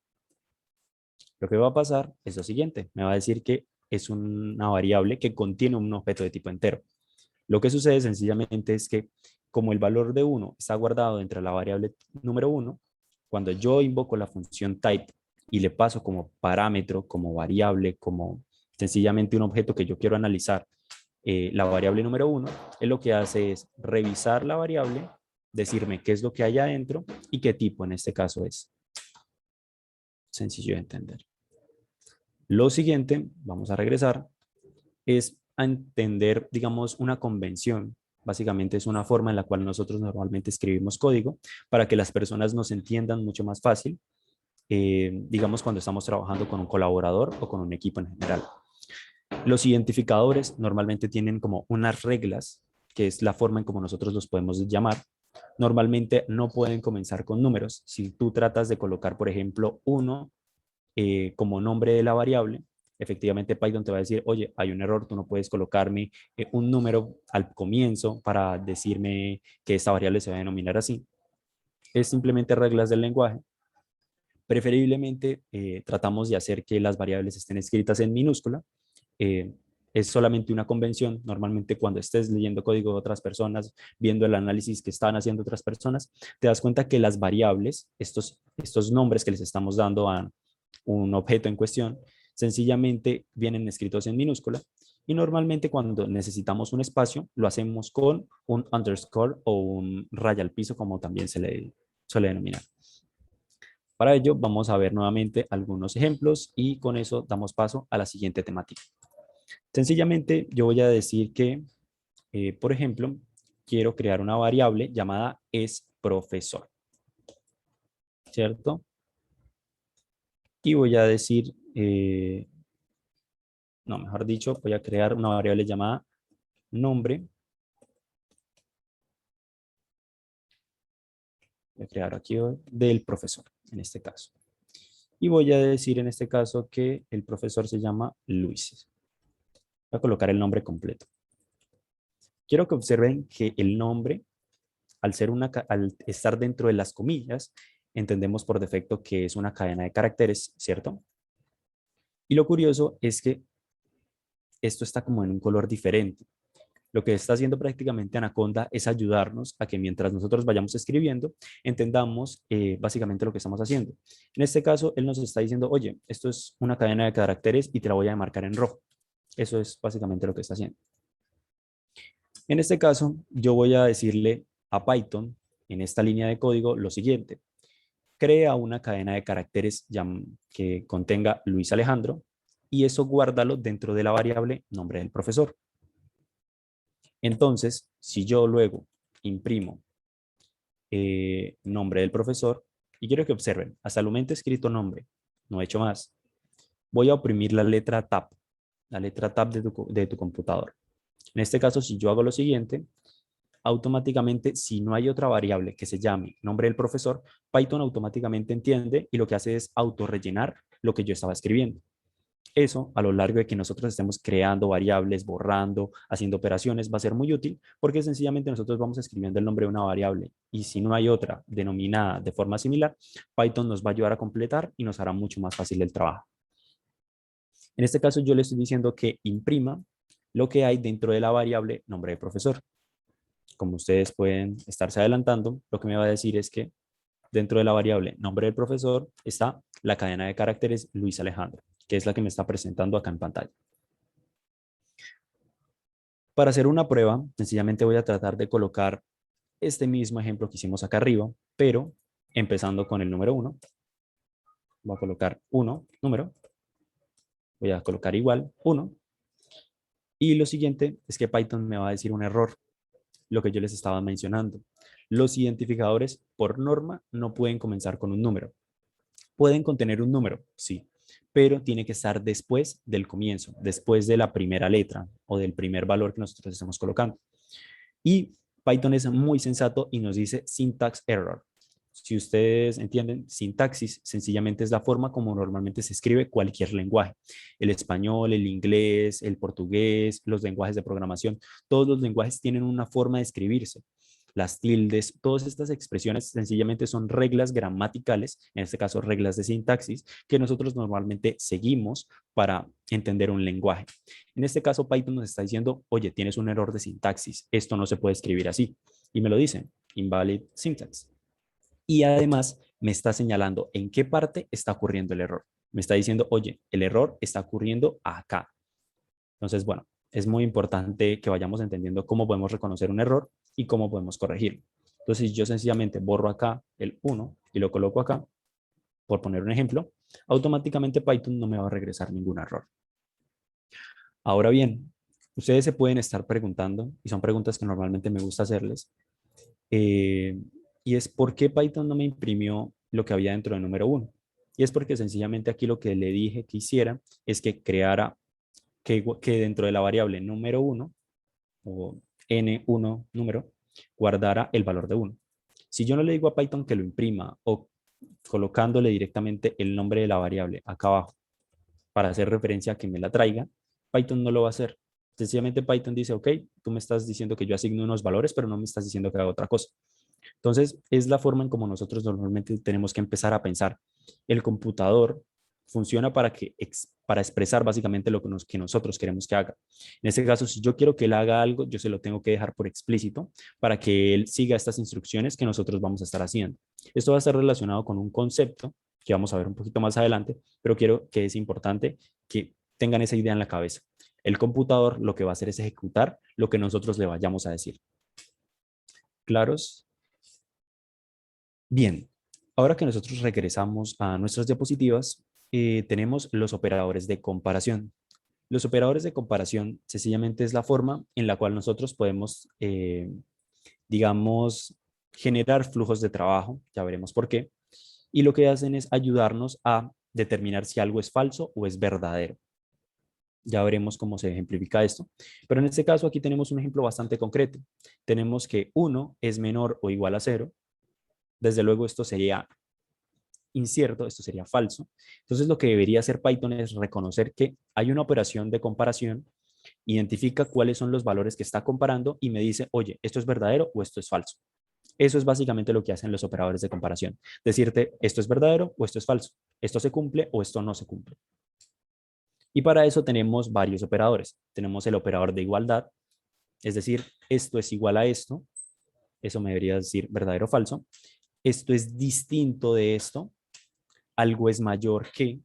Speaker 1: lo que va a pasar es lo siguiente. Me va a decir que es una variable que contiene un objeto de tipo entero. Lo que sucede sencillamente es que como el valor de 1 está guardado dentro de la variable número 1, cuando yo invoco la función type y le paso como parámetro, como variable, como sencillamente un objeto que yo quiero analizar, la variable número 1, él lo que hace es revisar la variable, decirme qué es lo que hay adentro y qué tipo en este caso es. Sencillo de entender. Lo siguiente, vamos a regresar, es a entender, digamos, una convención. Básicamente es una forma en la cual nosotros normalmente escribimos código para que las personas nos entiendan mucho más fácil. digamos cuando estamos trabajando con un colaborador o con un equipo en general. Los identificadores normalmente tienen como unas reglas, que es la forma en como nosotros los podemos llamar. Normalmente no pueden comenzar con números. Si tú tratas de colocar, por ejemplo, 1 como nombre de la variable, efectivamente Python te va a decir, oye, hay un error, tú no puedes colocarme un número al comienzo para decirme que esta variable se va a denominar así. Es simplemente reglas del lenguaje. Preferiblemente tratamos de hacer que las variables estén escritas en minúscula. eh, es solamente una convención. Normalmente cuando estés leyendo código de otras personas, viendo el análisis que están haciendo otras personas, te das cuenta que las variables, estos nombres que les estamos dando a un objeto en cuestión, sencillamente vienen escritos en minúscula. Y normalmente cuando necesitamos un espacio, lo hacemos con un underscore o un raya al piso, como también se le suele denominar. Para ello, vamos a ver nuevamente algunos ejemplos y con eso damos paso a la siguiente temática. Sencillamente, yo voy a decir que, por ejemplo, quiero crear una variable llamada esProfesor, ¿cierto? Y voy a decir, no, mejor dicho, voy a crear una variable llamada nombre. Voy a crear aquí del profesor, en este caso. Y voy a decir en este caso que el profesor se llama Luis. Voy a colocar el nombre completo. Quiero que observen que el nombre, al estar dentro de las comillas, entendemos por defecto que es una cadena de caracteres, ¿cierto? Y lo curioso es que esto está como en un color diferente. Lo que está haciendo prácticamente Anaconda es ayudarnos a que mientras nosotros vayamos escribiendo, entendamos básicamente lo que estamos haciendo. En este caso, él nos está diciendo, oye, esto es una cadena de caracteres y te la voy a marcar en rojo. Eso es básicamente lo que está haciendo. En este caso, yo voy a decirle a Python, en esta línea de código, lo siguiente. Crea una cadena de caracteres que contenga Luis Alejandro y eso guárdalo dentro de la variable nombre del profesor. Entonces, si yo luego imprimo nombre del profesor, y quiero que observen, hasta el momento he escrito nombre, no he hecho más, voy a oprimir la letra Tab de tu computador. En este caso, si yo hago lo siguiente, automáticamente, si no hay otra variable que se llame nombre del profesor, Python automáticamente entiende y lo que hace es autorrellenar lo que yo estaba escribiendo. Eso, a lo largo de que nosotros estemos creando variables, borrando, haciendo operaciones, va a ser muy útil porque sencillamente nosotros vamos escribiendo el nombre de una variable y si no hay otra denominada de forma similar, Python nos va a ayudar a completar y nos hará mucho más fácil el trabajo. En este caso, yo le estoy diciendo que imprima lo que hay dentro de la variable nombre de profesor. Como ustedes pueden estarse adelantando, lo que me va a decir es que dentro de la variable nombre del profesor está la cadena de caracteres Luis Alejandro, que es la que me está presentando acá en pantalla. Para hacer una prueba, sencillamente voy a tratar de colocar este mismo ejemplo que hicimos acá arriba, pero empezando con el número 1. Voy a colocar 1, número. Voy a colocar igual, 1. Y lo siguiente es que Python me va a decir un error, lo que yo les estaba mencionando. Los identificadores, por norma, no pueden comenzar con un número. Pueden contener un número, sí, pero tiene que estar después del comienzo, después de la primera letra o del primer valor que nosotros estamos colocando. Y Python es muy sensato y nos dice syntax error. Si ustedes entienden, sintaxis sencillamente es la forma como normalmente se escribe cualquier lenguaje. El español, el inglés, el portugués, los lenguajes de programación, todos los lenguajes tienen una forma de escribirse. Las tildes, todas estas expresiones sencillamente son reglas gramaticales, en este caso reglas de sintaxis, que nosotros normalmente seguimos para entender un lenguaje. En este caso, Python nos está diciendo, oye, tienes un error de sintaxis, esto no se puede escribir así. Y me lo dicen, invalid syntax. Y además me está señalando en qué parte está ocurriendo el error. Me está diciendo, oye, el error está ocurriendo acá. Entonces, bueno, es muy importante que vayamos entendiendo cómo podemos reconocer un error y cómo podemos corregirlo. Entonces, yo sencillamente borro acá el 1 y lo coloco acá, por poner un ejemplo, automáticamente Python no me va a regresar ningún error. Ahora bien, ustedes se pueden estar preguntando, y son preguntas que normalmente me gusta hacerles, y es ¿por qué Python no me imprimió lo que había dentro del número 1? Y es porque sencillamente aquí lo que le dije que hiciera es que creara, que dentro de la variable número 1 o n1 número, guardara el valor de 1. Si yo no le digo a Python que lo imprima o colocándole directamente el nombre de la variable acá abajo para hacer referencia a que me la traiga, Python no lo va a hacer. Sencillamente Python dice, ok, tú me estás diciendo que yo asigno unos valores, pero no me estás diciendo que haga otra cosa. Entonces, es la forma en como nosotros normalmente tenemos que empezar a pensar. El computador funciona para expresar básicamente lo que nosotros queremos que haga. En este caso, si yo quiero que él haga algo, yo se lo tengo que dejar por explícito para que él siga estas instrucciones que nosotros vamos a estar haciendo. Esto va a estar relacionado con un concepto que vamos a ver un poquito más adelante, pero quiero que es importante que tengan esa idea en la cabeza. El computador lo que va a hacer es ejecutar lo que nosotros le vayamos a decir. ¿Claros? Bien, ahora que nosotros regresamos a nuestras diapositivas, tenemos los operadores de comparación. Los operadores de comparación sencillamente es la forma en la cual nosotros podemos, digamos, generar flujos de trabajo, ya veremos por qué, y lo que hacen es ayudarnos a determinar si algo es falso o es verdadero. Ya veremos cómo se ejemplifica esto. Pero en este caso aquí tenemos un ejemplo bastante concreto. Tenemos que 1 es menor o igual a 0. Desde luego esto sería incierto, esto sería falso. Entonces lo que debería hacer Python es reconocer que hay una operación de comparación, identifica cuáles son los valores que está comparando y me dice, oye, ¿esto es verdadero o esto es falso? Eso es básicamente lo que hacen los operadores de comparación. Decirte, esto es verdadero o esto es falso. Esto se cumple o esto no se cumple. Y para eso tenemos varios operadores. Tenemos el operador de igualdad, es decir, esto es igual a esto. Eso me debería decir verdadero o falso. Esto es distinto de esto. Algo es mayor que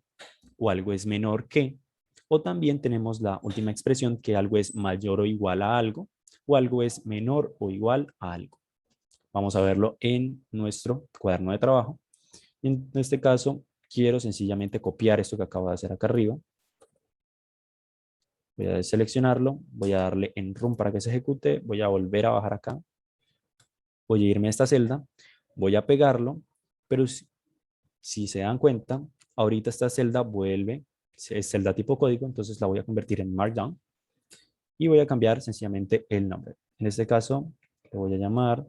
Speaker 1: o algo es menor que. O también tenemos la última expresión que algo es mayor o igual a algo o algo es menor o igual a algo. Vamos a verlo en nuestro cuaderno de trabajo. En este caso, quiero sencillamente copiar esto que acabo de hacer acá arriba. Voy a seleccionarlo, voy a darle en Run para que se ejecute, voy a volver a bajar acá, voy a irme a esta celda, voy a pegarlo, pero si se dan cuenta, ahorita esta celda vuelve, es celda tipo código, entonces la voy a convertir en Markdown y voy a cambiar sencillamente el nombre. En este caso, le voy a llamar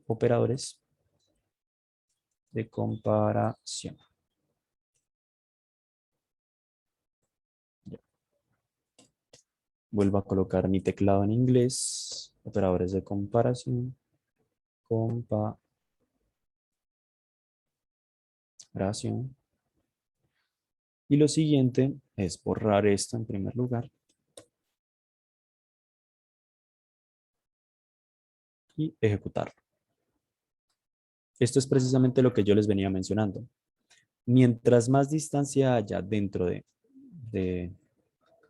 Speaker 1: operadores de comparación. Ya. Vuelvo a colocar mi teclado en inglés, operadores de comparación, comparación. Y lo siguiente es borrar esto en primer lugar. Y ejecutarlo. Esto es precisamente lo que yo les venía mencionando. Mientras más distancia haya dentro de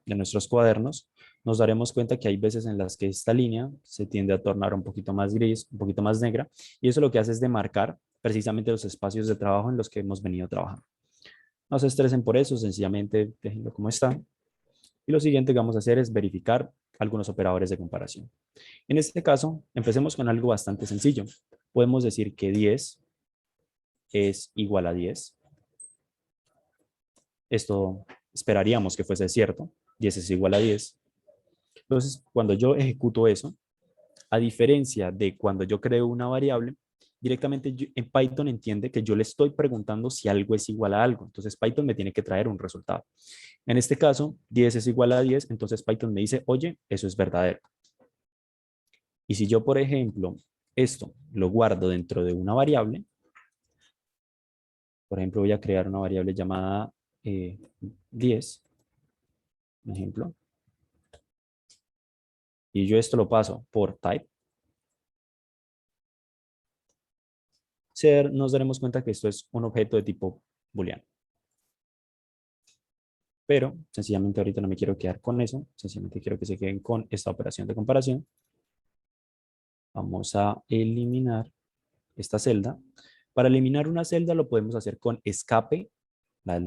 Speaker 1: nuestros cuadernos, nos daremos cuenta que hay veces en las que esta línea se tiende a tornar un poquito más gris, un poquito más negra, y eso lo que hace es demarcar precisamente los espacios de trabajo en los que hemos venido trabajando. No se estresen por eso, sencillamente déjenlo como está. Y lo siguiente que vamos a hacer es verificar algunos operadores de comparación. En este caso, empecemos con algo bastante sencillo. Podemos decir que 10 es igual a 10. Esto esperaríamos que fuese cierto. 10 es igual a 10. Entonces, cuando yo ejecuto eso, a diferencia de cuando yo creo una variable, directamente en Python entiende que yo le estoy preguntando si algo es igual a algo. Entonces, Python me tiene que traer un resultado. En este caso, 10 es igual a 10, entonces Python me dice, oye, eso es verdadero. Y si yo, por ejemplo, esto lo guardo dentro de una variable, por ejemplo, voy a crear una variable llamada 10, por ejemplo, y yo esto lo paso por type, nos daremos cuenta que esto es un objeto de tipo booleano. Pero sencillamente ahorita no me quiero quedar con eso, sencillamente quiero que se queden con esta operación de comparación. Vamos a eliminar esta celda. Para eliminar una celda lo podemos hacer con escape, la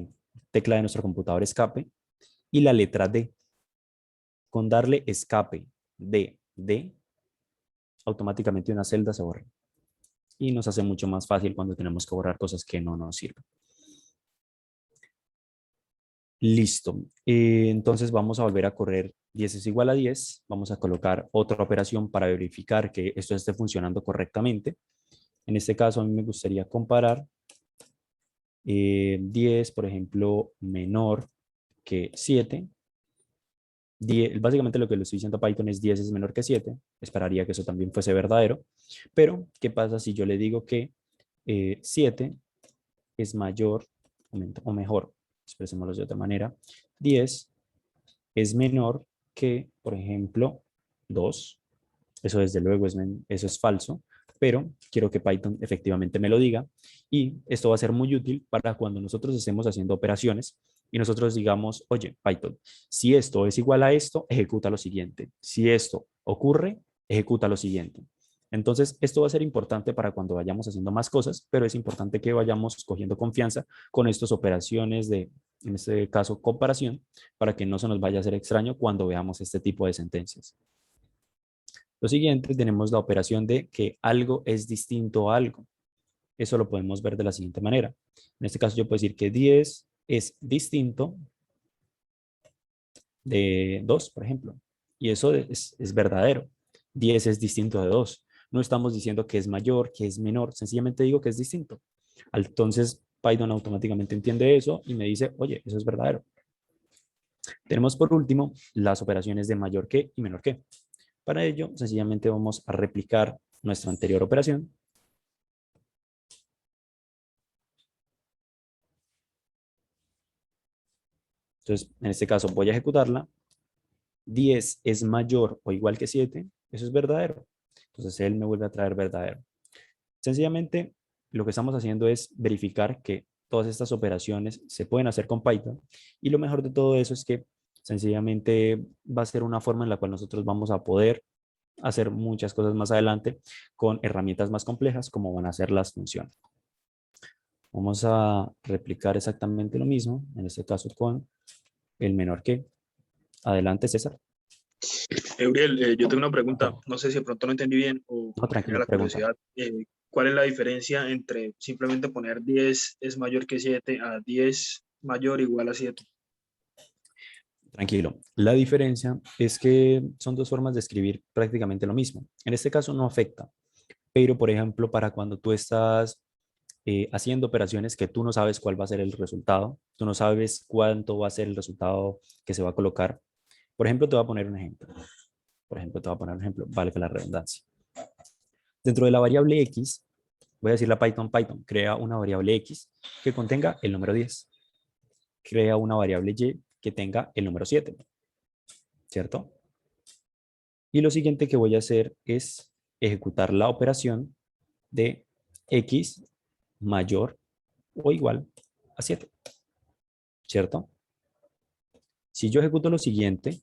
Speaker 1: tecla de nuestro computador escape, y la letra D. Con darle escape D, automáticamente una celda se borra. Y nos hace mucho más fácil cuando tenemos que borrar cosas que no nos sirven. Listo. Entonces vamos a volver a correr 10 es igual a 10. Vamos a colocar otra operación para verificar que esto esté funcionando correctamente. En este caso, a mí me gustaría comparar 10, por ejemplo, menor que 7. 10, básicamente lo que le estoy diciendo a Python es 10 es menor que 7. Esperaría que eso también fuese verdadero. Pero, ¿qué pasa si yo le digo que 7 es mayor o mejor? Expresémoslo de otra manera. 10 es menor que, por ejemplo, 2. Eso desde luego eso es falso, pero quiero que Python efectivamente me lo diga y esto va a ser muy útil para cuando nosotros estemos haciendo operaciones y nosotros digamos, oye, Python, si esto es igual a esto, ejecuta lo siguiente. Si esto ocurre, ejecuta lo siguiente. Entonces, esto va a ser importante para cuando vayamos haciendo más cosas, pero es importante que vayamos cogiendo confianza con estas operaciones de, en este caso, comparación, para que no se nos vaya a hacer extraño cuando veamos este tipo de sentencias. Lo siguiente, tenemos la operación de que algo es distinto a algo. Eso lo podemos ver de la siguiente manera. En este caso yo puedo decir que 10 es distinto de 2, por ejemplo. Y eso es verdadero. 10 es distinto de 2. No estamos diciendo que es mayor, que es menor. Sencillamente digo que es distinto. Entonces Python automáticamente entiende eso y me dice, oye, eso es verdadero. Tenemos por último las operaciones de mayor que y menor que. Para ello, sencillamente vamos a replicar nuestra anterior operación. Entonces, en este caso voy a ejecutarla. 10 es mayor o igual que 7. Eso es verdadero. Entonces, él me vuelve a traer verdadero. Sencillamente, lo que estamos haciendo es verificar que todas estas operaciones se pueden hacer con Python. Y lo mejor de todo eso es que sencillamente va a ser una forma en la cual nosotros vamos a poder hacer muchas cosas más adelante con herramientas más complejas como van a ser las funciones. Vamos a replicar exactamente lo mismo, en este caso con el menor que. Adelante, César.
Speaker 3: Euriel, yo tengo una pregunta,
Speaker 1: Bueno,
Speaker 3: no sé si de pronto no entendí bien o
Speaker 1: no,
Speaker 3: me genera
Speaker 1: tranquilo,
Speaker 3: la
Speaker 1: pregunta.
Speaker 3: curiosidad. ¿Cuál es la diferencia entre simplemente poner 10 es mayor que 7 a 10 mayor igual a 7?
Speaker 1: Tranquilo. La diferencia es que son dos formas de escribir prácticamente lo mismo. En este caso no afecta, pero por ejemplo, para cuando tú estás haciendo operaciones que tú no sabes cuál va a ser el resultado, tú no sabes cuánto va a ser el resultado que se va a colocar. Por ejemplo, te voy a poner un ejemplo. Vale que la redundancia. Dentro de la variable x, voy a decirle a Python, crea una variable x que contenga el número 10. Crea una variable y que tenga el número 7, ¿cierto? Y lo siguiente que voy a hacer es ejecutar la operación de x mayor o igual a 7, ¿cierto? Si yo ejecuto lo siguiente,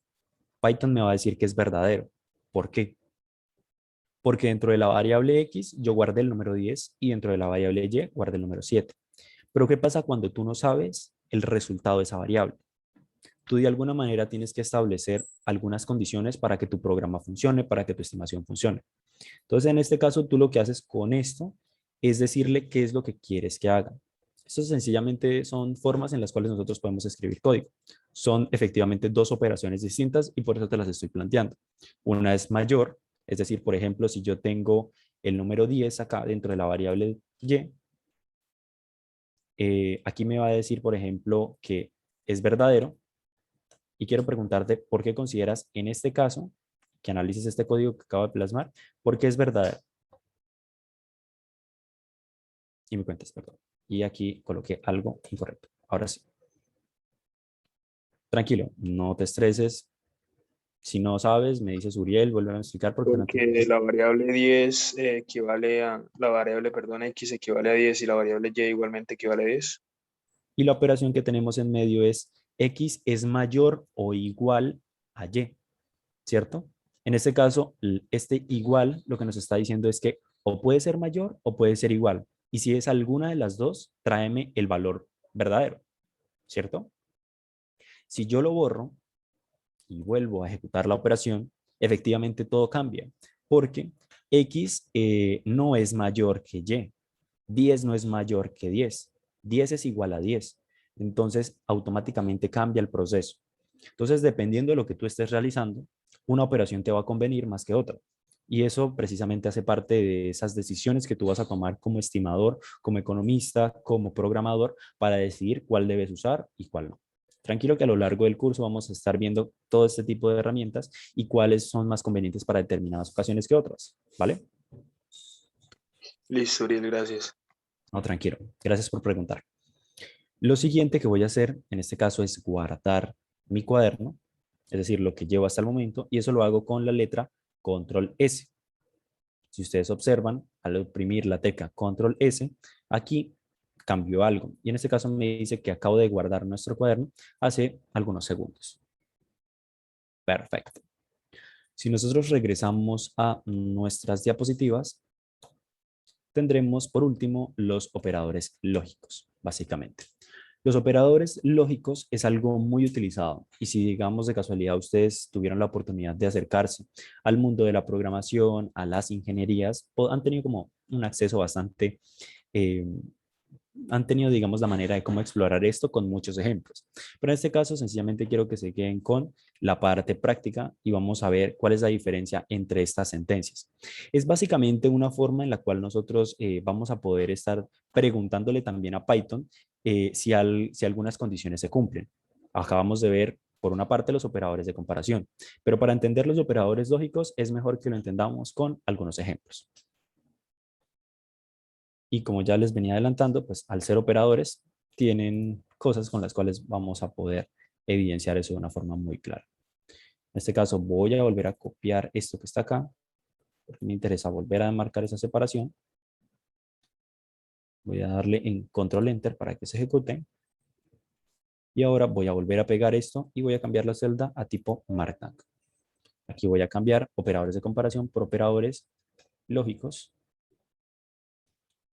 Speaker 1: Python me va a decir que es verdadero. ¿Por qué? Porque dentro de la variable x yo guardé el número 10 y dentro de la variable y guardé el número 7. Pero ¿qué pasa cuando tú no sabes el resultado de esa variable? Tú de alguna manera tienes que establecer algunas condiciones para que tu programa funcione, para que tu estimación funcione. Entonces, en este caso, tú lo que haces con esto es decirle qué es lo que quieres que haga. Esto sencillamente son formas en las cuales nosotros podemos escribir código. Son efectivamente dos operaciones distintas y por eso te las estoy planteando. Una es mayor, es decir, por ejemplo, si yo tengo el número 10 acá dentro de la variable y, aquí me va a decir, por ejemplo, que es verdadero y quiero preguntarte por qué consideras en este caso que analices este código que acabo de plasmar, por qué es verdadero. Y me cuentas, perdón. Y aquí coloqué algo incorrecto. Ahora sí. Tranquilo, no te estreses. Si no sabes, me dices Uriel, vuelve a explicar porque no te...
Speaker 3: Porque la variable 10 equivale a, la variable, perdón, x equivale a 10 y la variable y igualmente equivale a 10.
Speaker 1: Y la operación que tenemos en medio es x es mayor o igual a y, ¿cierto? En este caso, este igual lo que nos está diciendo es que o puede ser mayor o puede ser igual. Y si es alguna de las dos, tráeme el valor verdadero, ¿cierto? Si yo lo borro y vuelvo a ejecutar la operación, efectivamente todo cambia, porque x no es mayor que y, 10 no es mayor que 10, 10 es igual a 10, Entonces, automáticamente cambia el proceso. Entonces, dependiendo de lo que tú estés realizando, una operación te va a convenir más que otra. Y eso precisamente hace parte de esas decisiones que tú vas a tomar como estimador, como economista, como programador, para decidir cuál debes usar y cuál no. Tranquilo que a lo largo del curso vamos a estar viendo todo este tipo de herramientas y cuáles son más convenientes para determinadas ocasiones que otras, ¿vale?
Speaker 3: Listo, Uriel, gracias.
Speaker 1: No, tranquilo. Gracias por preguntar. Lo siguiente que voy a hacer en este caso es guardar mi cuaderno, es decir, lo que llevo hasta el momento, y eso lo hago con la letra Control S. Si ustedes observan, al oprimir la tecla Control S, aquí cambió algo. Y en este caso me dice que acabo de guardar nuestro cuaderno hace algunos segundos. Perfecto. Si nosotros regresamos a nuestras diapositivas, tendremos por último los operadores lógicos, básicamente. Los operadores lógicos es algo muy utilizado y si digamos de casualidad ustedes tuvieron la oportunidad de acercarse al mundo de la programación, a las ingenierías, han tenido como un acceso bastante, eh, han tenido digamos la manera de cómo explorar esto con muchos ejemplos. Pero en este caso sencillamente quiero que se queden con la parte práctica y vamos a ver cuál es la diferencia entre estas sentencias. Es básicamente una forma en la cual nosotros vamos a poder estar preguntándole también a Python si algunas condiciones se cumplen. Acabamos de ver, por una parte, los operadores de comparación, pero para entender los operadores lógicos es mejor que lo entendamos con algunos ejemplos. Y como ya les venía adelantando, pues al ser operadores, tienen cosas con las cuales vamos a poder evidenciar eso de una forma muy clara. En este caso voy a volver a copiar esto que está acá, porque me interesa volver a marcar esa separación. Voy a darle en Control Enter para que se ejecute. Y ahora voy a volver a pegar esto y voy a cambiar la celda a tipo Markdown. Aquí voy a cambiar operadores de comparación por operadores lógicos.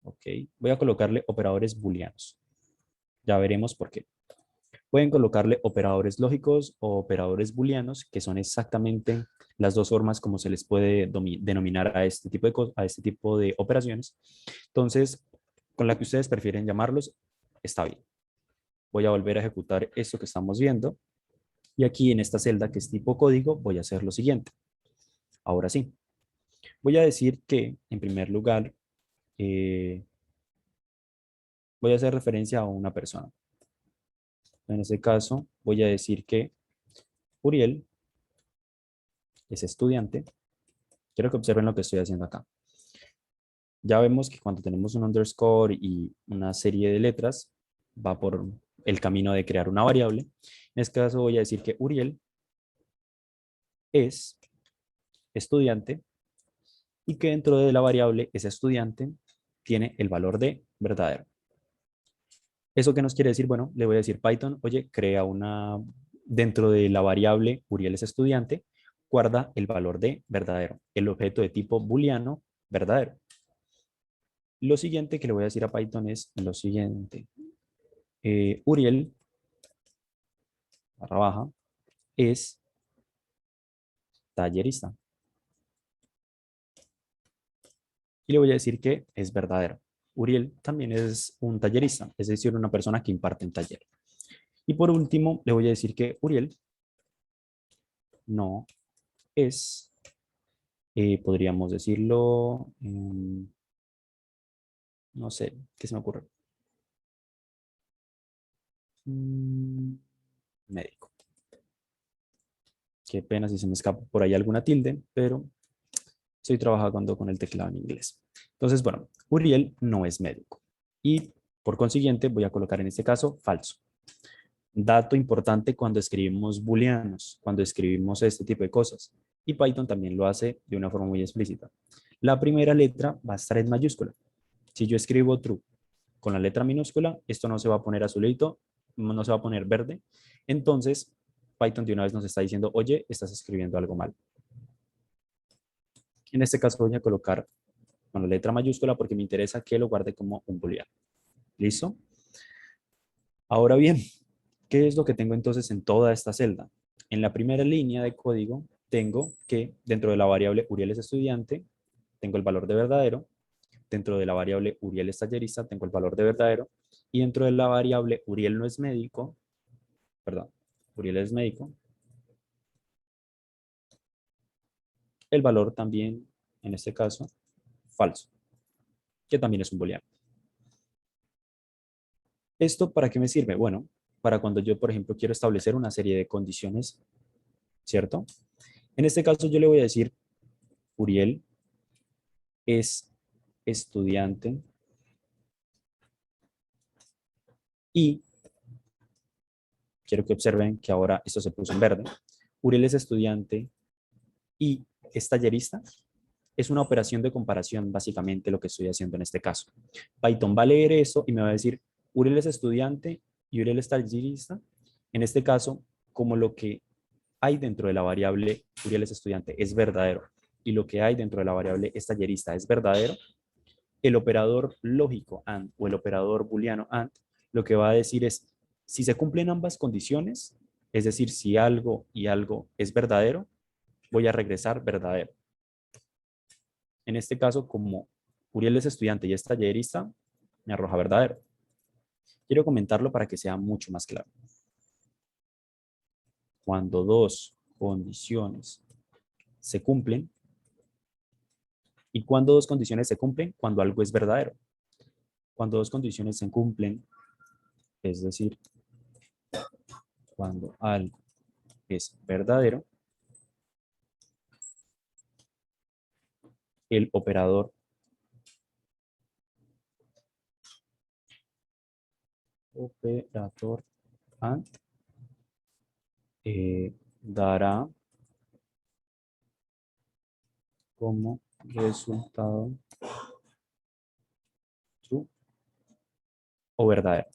Speaker 1: Ok, voy a colocarle operadores booleanos. Ya veremos por qué. Pueden colocarle operadores lógicos o operadores booleanos, que son exactamente las dos formas como se les puede denominar a este tipo de operaciones. Entonces, con la que ustedes prefieren llamarlos, está bien. Voy a volver a ejecutar esto que estamos viendo. Y aquí en esta celda que es tipo código, voy a hacer lo siguiente. Ahora sí, voy a decir que, en primer lugar, voy a hacer referencia a una persona. En este caso, voy a decir que Uriel es estudiante. Quiero que observen lo que estoy haciendo acá. Ya vemos que cuando tenemos un underscore y una serie de letras, va por el camino de crear una variable. En este caso voy a decir que Uriel es estudiante y que dentro de la variable ese estudiante tiene el valor de verdadero. ¿Eso qué nos quiere decir? Bueno, le voy a decir Python, oye, crea dentro de la variable Uriel es estudiante, guarda el valor de verdadero, el objeto de tipo booleano verdadero. Lo siguiente que le voy a decir a Python es lo siguiente. Uriel, barra baja, es tallerista. Y le voy a decir que es verdadero. Uriel también es un tallerista, es decir, una persona que imparte en taller. Y por último, le voy a decir que Uriel no es, podríamos decirlo, no sé, ¿qué se me ocurre? Médico. Qué pena si se me escapa por ahí alguna tilde, pero estoy trabajando con el teclado en inglés. Entonces, bueno, Uriel no es médico. Y por consiguiente voy a colocar en este caso falso. Dato importante cuando escribimos booleanos, cuando escribimos este tipo de cosas. Y Python también lo hace de una forma muy explícita. La primera letra va a estar en mayúscula. Si yo escribo true con la letra minúscula, esto no se va a poner azulito, no se va a poner verde. Entonces, Python de una vez nos está diciendo, oye, estás escribiendo algo mal. En este caso voy a colocar con la letra mayúscula porque me interesa que lo guarde como un booleano. ¿Listo? Ahora bien, ¿qué es lo que tengo entonces en toda esta celda? En la primera línea de código tengo que dentro de la variable Uriel es estudiante, tengo el valor de verdadero. Dentro de la variable Uriel es tallerista, tengo el valor de verdadero. Y dentro de la variable Uriel no es médico, perdón, Uriel es médico, el valor también, en este caso, falso, que también es un booleano. ¿Esto para qué me sirve? Bueno, para cuando yo, por ejemplo, quiero establecer una serie de condiciones, ¿cierto? En este caso yo le voy a decir, Uriel es estudiante y quiero que observen que ahora esto se puso en verde. Uriel es estudiante y es tallerista. Es una operación de comparación, básicamente, lo que estoy haciendo en este caso. Python va a leer eso y me va a decir, Uriel es estudiante y Uriel es tallerista. En este caso, como lo que hay dentro de la variable Uriel es estudiante es verdadero y lo que hay dentro de la variable es tallerista es verdadero, el operador lógico AND o el operador booleano AND lo que va a decir es, si se cumplen ambas condiciones, es decir, si algo y algo es verdadero, voy a regresar verdadero. En este caso, como Uriel es estudiante y es tallerista, me arroja verdadero. Quiero comentarlo para que sea mucho más claro. Cuando dos condiciones se cumplen, ¿y cuando dos condiciones se cumplen? Cuando algo es verdadero. Cuando dos condiciones se cumplen, es decir, cuando algo es verdadero, el operador AND dará como resultado true o verdadero.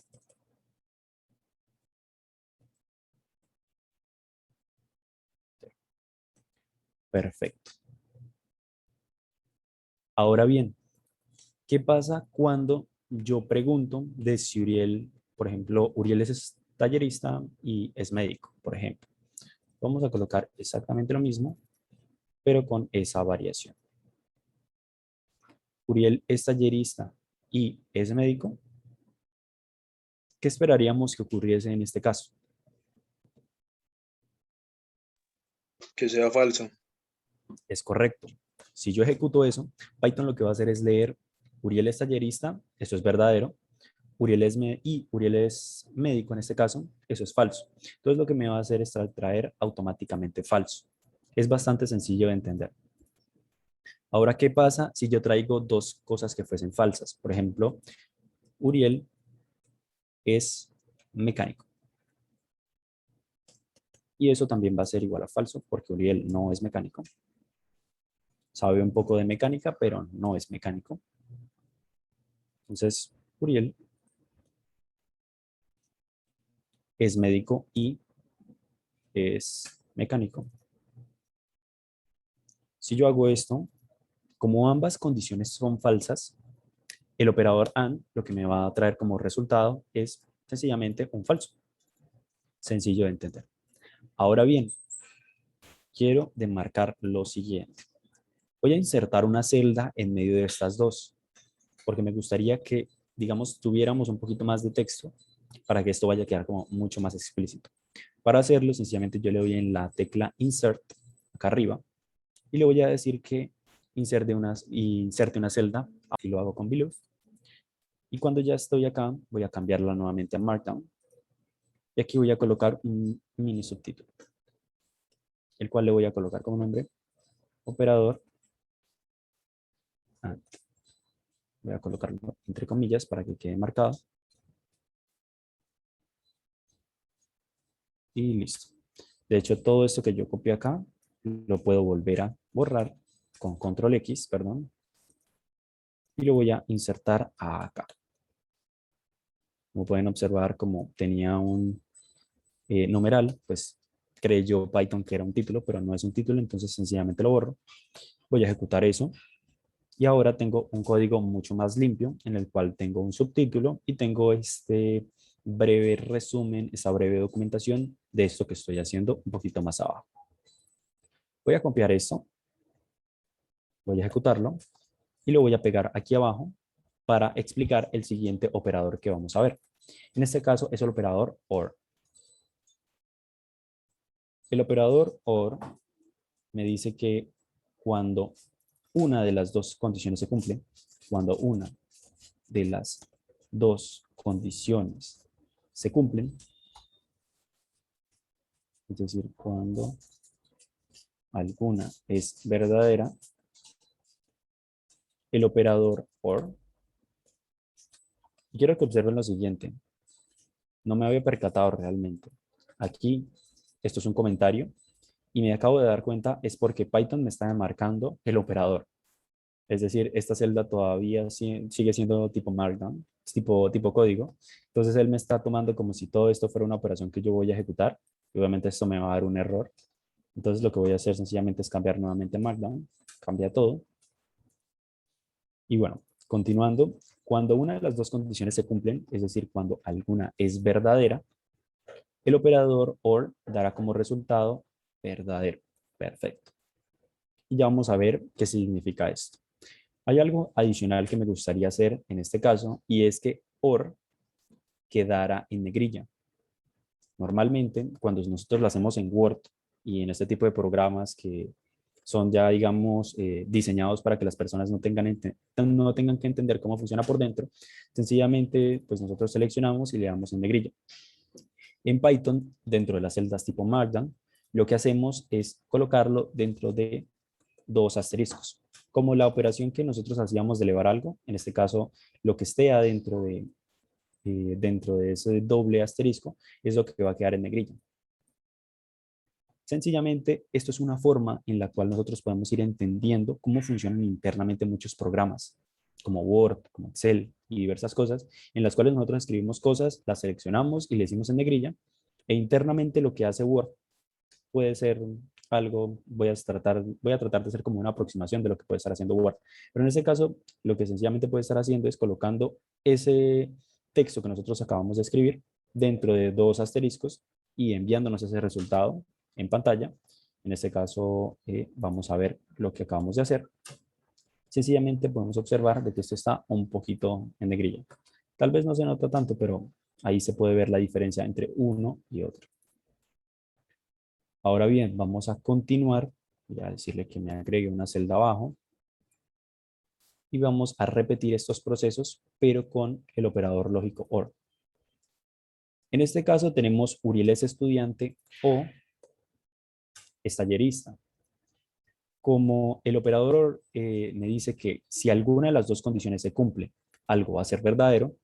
Speaker 1: Perfecto. Ahora bien, ¿qué pasa cuando yo pregunto de si Uriel, por ejemplo, Uriel es tallerista y es médico, por ejemplo? Vamos a colocar exactamente lo mismo, pero con esa variación. Uriel es tallerista y es médico. ¿Qué esperaríamos que ocurriese en este caso?
Speaker 3: Que sea falso.
Speaker 1: Es correcto. Si yo ejecuto eso, Python lo que va a hacer es leer Uriel es tallerista, eso es verdadero. Uriel es médico en este caso, eso es falso. Entonces lo que me va a hacer es traer automáticamente falso. Es bastante sencillo de entender. Ahora, ¿qué pasa si yo traigo dos cosas que fuesen falsas? Por ejemplo, Uriel es mecánico. Y eso también va a ser igual a falso porque Uriel no es mecánico. Sabe un poco de mecánica, pero no es mecánico. Entonces, Uriel es médico y es mecánico. Si yo hago esto, como ambas condiciones son falsas, el operador AND lo que me va a traer como resultado es sencillamente un falso. Sencillo de entender. Ahora bien, quiero demarcar lo siguiente. Voy a insertar una celda en medio de estas dos, porque me gustaría que, digamos, tuviéramos un poquito más de texto para que esto vaya a quedar como mucho más explícito. Para hacerlo, sencillamente yo le doy en la tecla Insert, acá arriba, y le voy a decir que inserte una celda, así lo hago con Below. Y cuando ya estoy acá, voy a cambiarla nuevamente a Markdown. Y aquí voy a colocar un mini subtítulo, el cual le voy a colocar como nombre operador AND. Voy a colocarlo entre comillas para que quede marcado. Y listo. De hecho, todo esto que yo copié acá, lo puedo volver a borrar con control X, perdón. Y lo voy a insertar acá. Como pueden observar, como tenía un numeral, pues creyó Python que era un título, pero no es un título, entonces sencillamente lo borro. Voy a ejecutar eso. Y ahora tengo un código mucho más limpio en el cual tengo un subtítulo y tengo este breve resumen, esa breve documentación de esto que estoy haciendo un poquito más abajo. Voy a copiar esto, voy a ejecutarlo y lo voy a pegar aquí abajo para explicar el siguiente operador que vamos a ver. En este caso es el operador OR. El operador OR me dice que cuando una de las dos condiciones se cumple, cuando una de las dos condiciones se cumplen, es decir, cuando alguna es verdadera, el operador OR, quiero que observen lo siguiente, no me había percatado realmente. Aquí, esto es un comentario, y me acabo de dar cuenta es porque Python me está marcando el operador. Es decir, esta celda todavía sigue siendo tipo Markdown, es tipo código. Entonces él me está tomando como si todo esto fuera una operación que yo voy a ejecutar. Y obviamente esto me va a dar un error. Entonces lo que voy a hacer sencillamente es cambiar nuevamente Markdown. Cambia todo. Y bueno, continuando, cuando una de las dos condiciones se cumplen, es decir, cuando alguna es verdadera, el operador OR dará como resultado verdadero. Perfecto. Y ya vamos a ver qué significa esto. Hay algo adicional que me gustaría hacer en este caso y es que OR quedara en negrilla. Normalmente, cuando nosotros lo hacemos en Word y en este tipo de programas que son ya, digamos, diseñados para que las personas no tengan que entender cómo funciona por dentro, sencillamente, pues nosotros seleccionamos y le damos en negrilla. En Python, dentro de las celdas tipo Markdown, lo que hacemos es colocarlo dentro de dos asteriscos. Como la operación que nosotros hacíamos de elevar algo, en este caso, lo que esté dentro de ese doble asterisco es lo que va a quedar en negrilla. Sencillamente, esto es una forma en la cual nosotros podemos ir entendiendo cómo funcionan internamente muchos programas, como Word, como Excel y diversas cosas, en las cuales nosotros escribimos cosas, las seleccionamos y le decimos en negrilla, e internamente lo que hace Word puede ser algo, voy a tratar de hacer como una aproximación de lo que puede estar haciendo Word. Pero en este caso, lo que sencillamente puede estar haciendo es colocando ese texto que nosotros acabamos de escribir dentro de dos asteriscos y enviándonos ese resultado en pantalla. En este caso, vamos a ver lo que acabamos de hacer. Sencillamente podemos observar de que esto está un poquito en negrilla. Tal vez no se nota tanto, pero ahí se puede ver la diferencia entre uno y otro. Ahora bien, vamos a continuar. Voy a decirle que me agregue una celda abajo. Y vamos a repetir estos procesos, pero con el operador lógico OR. En este caso tenemos Uriel es estudiante o es tallerista. Como el operador OR me dice que si alguna de las dos condiciones se cumple, algo va a ser verdadero.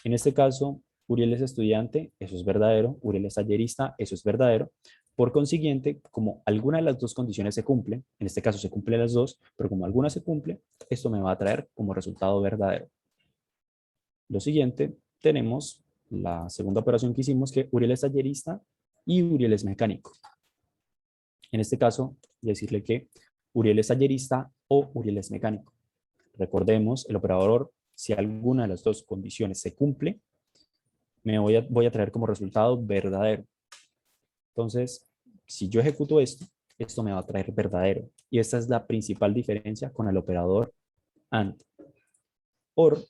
Speaker 1: En este caso, Uriel es estudiante, eso es verdadero. Uriel es tallerista, eso es verdadero. Por consiguiente, como alguna de las dos condiciones se cumple, en este caso se cumplen las dos, pero como alguna se cumple, esto me va a traer como resultado verdadero. Lo siguiente, tenemos la segunda operación que hicimos, que Uriel es tallerista y Uriel es mecánico. En este caso, decirle que Uriel es tallerista o Uriel es mecánico. Recordemos, el operador OR, si alguna de las dos condiciones se cumple, voy a traer como resultado verdadero. Entonces, si yo ejecuto esto, esto me va a traer verdadero. Y esta es la principal diferencia con el operador AND. OR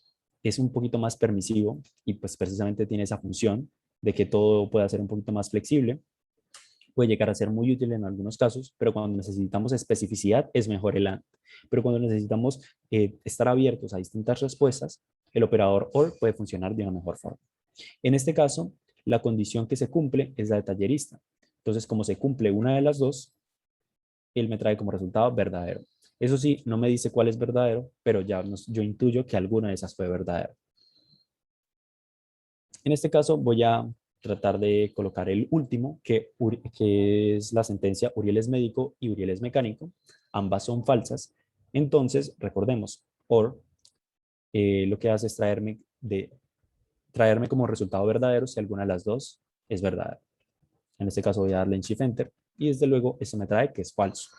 Speaker 1: es un poquito más permisivo y pues precisamente tiene esa función de que todo pueda ser un poquito más flexible. Puede llegar a ser muy útil en algunos casos, pero cuando necesitamos especificidad es mejor el AND. Pero cuando necesitamos estar abiertos a distintas respuestas, el operador OR puede funcionar de una mejor forma. En este caso, la condición que se cumple es la de tallerista. Entonces, como se cumple una de las dos, él me trae como resultado verdadero. Eso sí, no me dice cuál es verdadero, pero yo intuyo que alguna de esas fue verdadera. En este caso voy a tratar de colocar el último, que es la sentencia Uriel es médico y Uriel es mecánico. Ambas son falsas. Entonces, recordemos, OR lo que hace es traerme como resultado verdadero si alguna de las dos es verdadera. En este caso voy a darle en Shift Enter y desde luego eso me trae que es falso.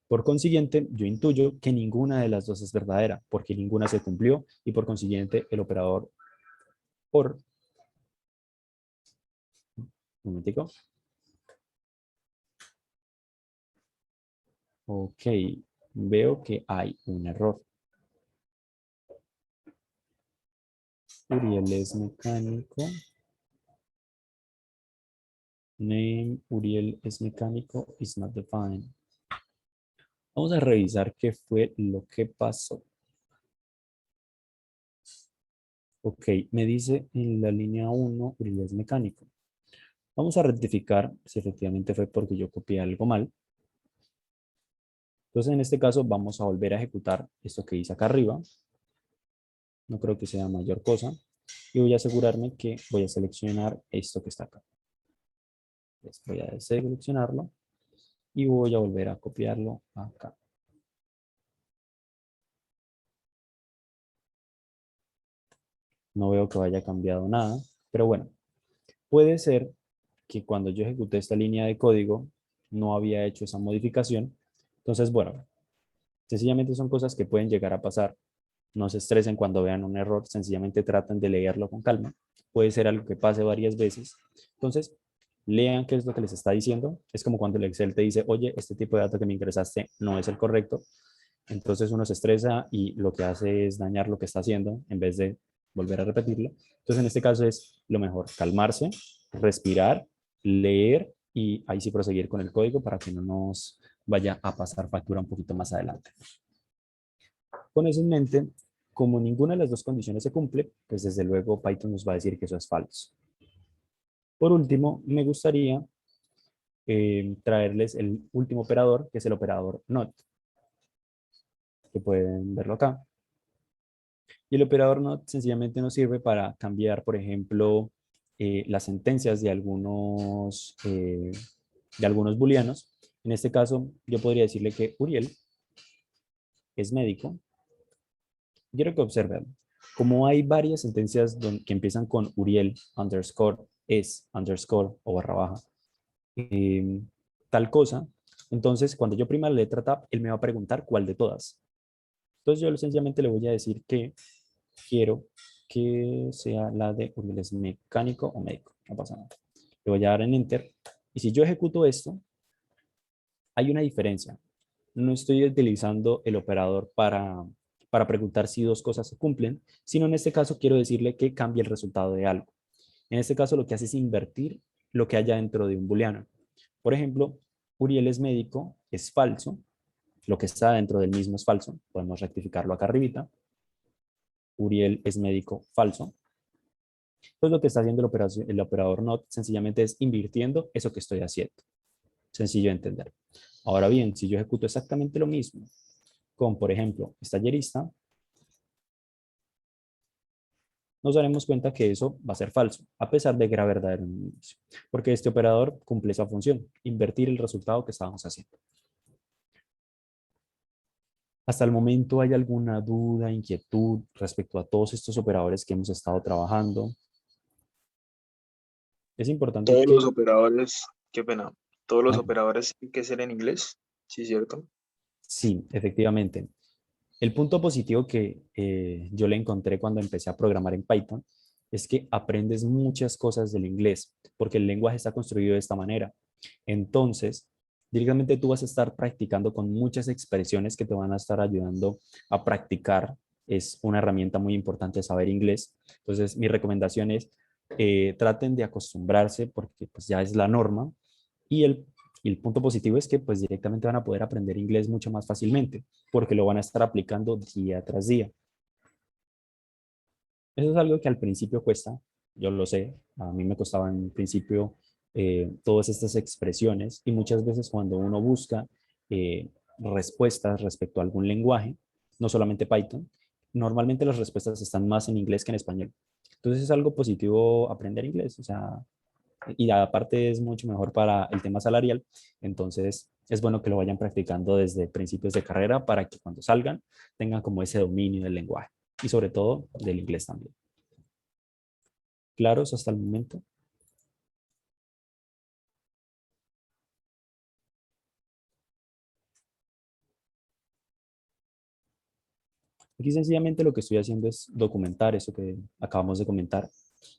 Speaker 1: Por consiguiente, yo intuyo que ninguna de las dos es verdadera porque ninguna se cumplió y por consiguiente el operador OR, un momentico. Ok, veo que hay un error. Uriel es mecánico. Name Uriel es mecánico is not defined. Vamos a revisar qué fue lo que pasó. Ok, me dice en la línea 1 Uriel es mecánico. Vamos a rectificar si efectivamente fue porque yo copié algo mal. Entonces, en este caso, vamos a volver a ejecutar esto que hice acá arriba. No creo que sea mayor cosa. Y voy a asegurarme que voy a seleccionar esto que está acá. Entonces, voy a deseleccionarlo y voy a volver a copiarlo acá. No veo que haya cambiado nada, pero bueno, puede ser que cuando yo ejecuté esta línea de código no había hecho esa modificación. Entonces, bueno, sencillamente son cosas que pueden llegar a pasar. No se estresen cuando vean un error, sencillamente traten de leerlo con calma. Puede ser algo que pase varias veces. Entonces, lean qué es lo que les está diciendo. Es como cuando el Excel te dice, oye, este tipo de dato que me ingresaste no es el correcto. Entonces uno se estresa y lo que hace es dañar lo que está haciendo en vez de volver a repetirlo. Entonces en este caso es lo mejor, calmarse, respirar, leer y ahí sí proseguir con el código para que no nos vaya a pasar factura un poquito más adelante. Con eso en mente, como ninguna de las dos condiciones se cumple, pues desde luego Python nos va a decir que eso es falso. Por último, me gustaría traerles el último operador, que es el operador NOT, que pueden verlo acá. Y el operador NOT sencillamente nos sirve para cambiar, por ejemplo, las sentencias de algunos booleanos. En este caso, yo podría decirle que Uriel es médico. Quiero que observen, como hay varias sentencias que empiezan con Uriel underscore es underscore o barra baja, eh, tal cosa, entonces cuando yo prima la letra tab, él me va a preguntar cuál de todas. Entonces yo sencillamente le voy a decir que quiero que sea la de Uriel es mecánico o médico, no pasa nada. Le voy a dar en enter y si yo ejecuto esto, hay una diferencia. No estoy utilizando el operador para preguntar si dos cosas se cumplen, sino en este caso quiero decirle que cambie el resultado de algo. En este caso lo que hace es invertir lo que haya dentro de un booleano. Por ejemplo, Uriel es médico, es falso, lo que está dentro del mismo es falso, podemos rectificarlo acá arribita. Uriel es médico, falso. Entonces lo que está haciendo el operador not sencillamente es invirtiendo eso que estoy haciendo. Sencillo de entender. Ahora bien, si yo ejecuto exactamente lo mismo con, por ejemplo, esta tallerista, nos daremos cuenta que eso va a ser falso, a pesar de que era verdadero en un inicio, porque este operador cumple esa función, invertir el resultado que estábamos haciendo. ¿Hasta el momento hay alguna duda, inquietud respecto a todos estos operadores que hemos estado trabajando? Es importante
Speaker 3: Todos los
Speaker 1: que...
Speaker 3: operadores, qué pena, todos los
Speaker 1: Ay,
Speaker 3: operadores tienen que ser en inglés, sí, cierto.
Speaker 1: sí, efectivamente. El punto positivo que yo le encontré cuando empecé a programar en Python es que aprendes muchas cosas del inglés, porque el lenguaje está construido de esta manera. Entonces, directamente tú vas a estar practicando con muchas expresiones que te van a estar ayudando a practicar. Es una herramienta muy importante saber inglés. Entonces, mi recomendación es traten de acostumbrarse porque pues, ya es la norma. Y el punto positivo es que pues directamente van a poder aprender inglés mucho más fácilmente porque lo van a estar aplicando día tras día. Eso es algo que al principio cuesta, yo lo sé, a mí me costaba en principio todas estas expresiones y muchas veces cuando uno busca respuestas respecto a algún lenguaje, no solamente Python, normalmente las respuestas están más en inglés que en español. Entonces es algo positivo aprender inglés, o sea, y aparte es mucho mejor para el tema salarial, entonces es bueno que lo vayan practicando desde principios de carrera para que cuando salgan tengan como ese dominio del lenguaje y sobre todo del inglés también. ¿Claros hasta el momento? Aquí sencillamente lo que estoy haciendo es documentar eso que acabamos de comentar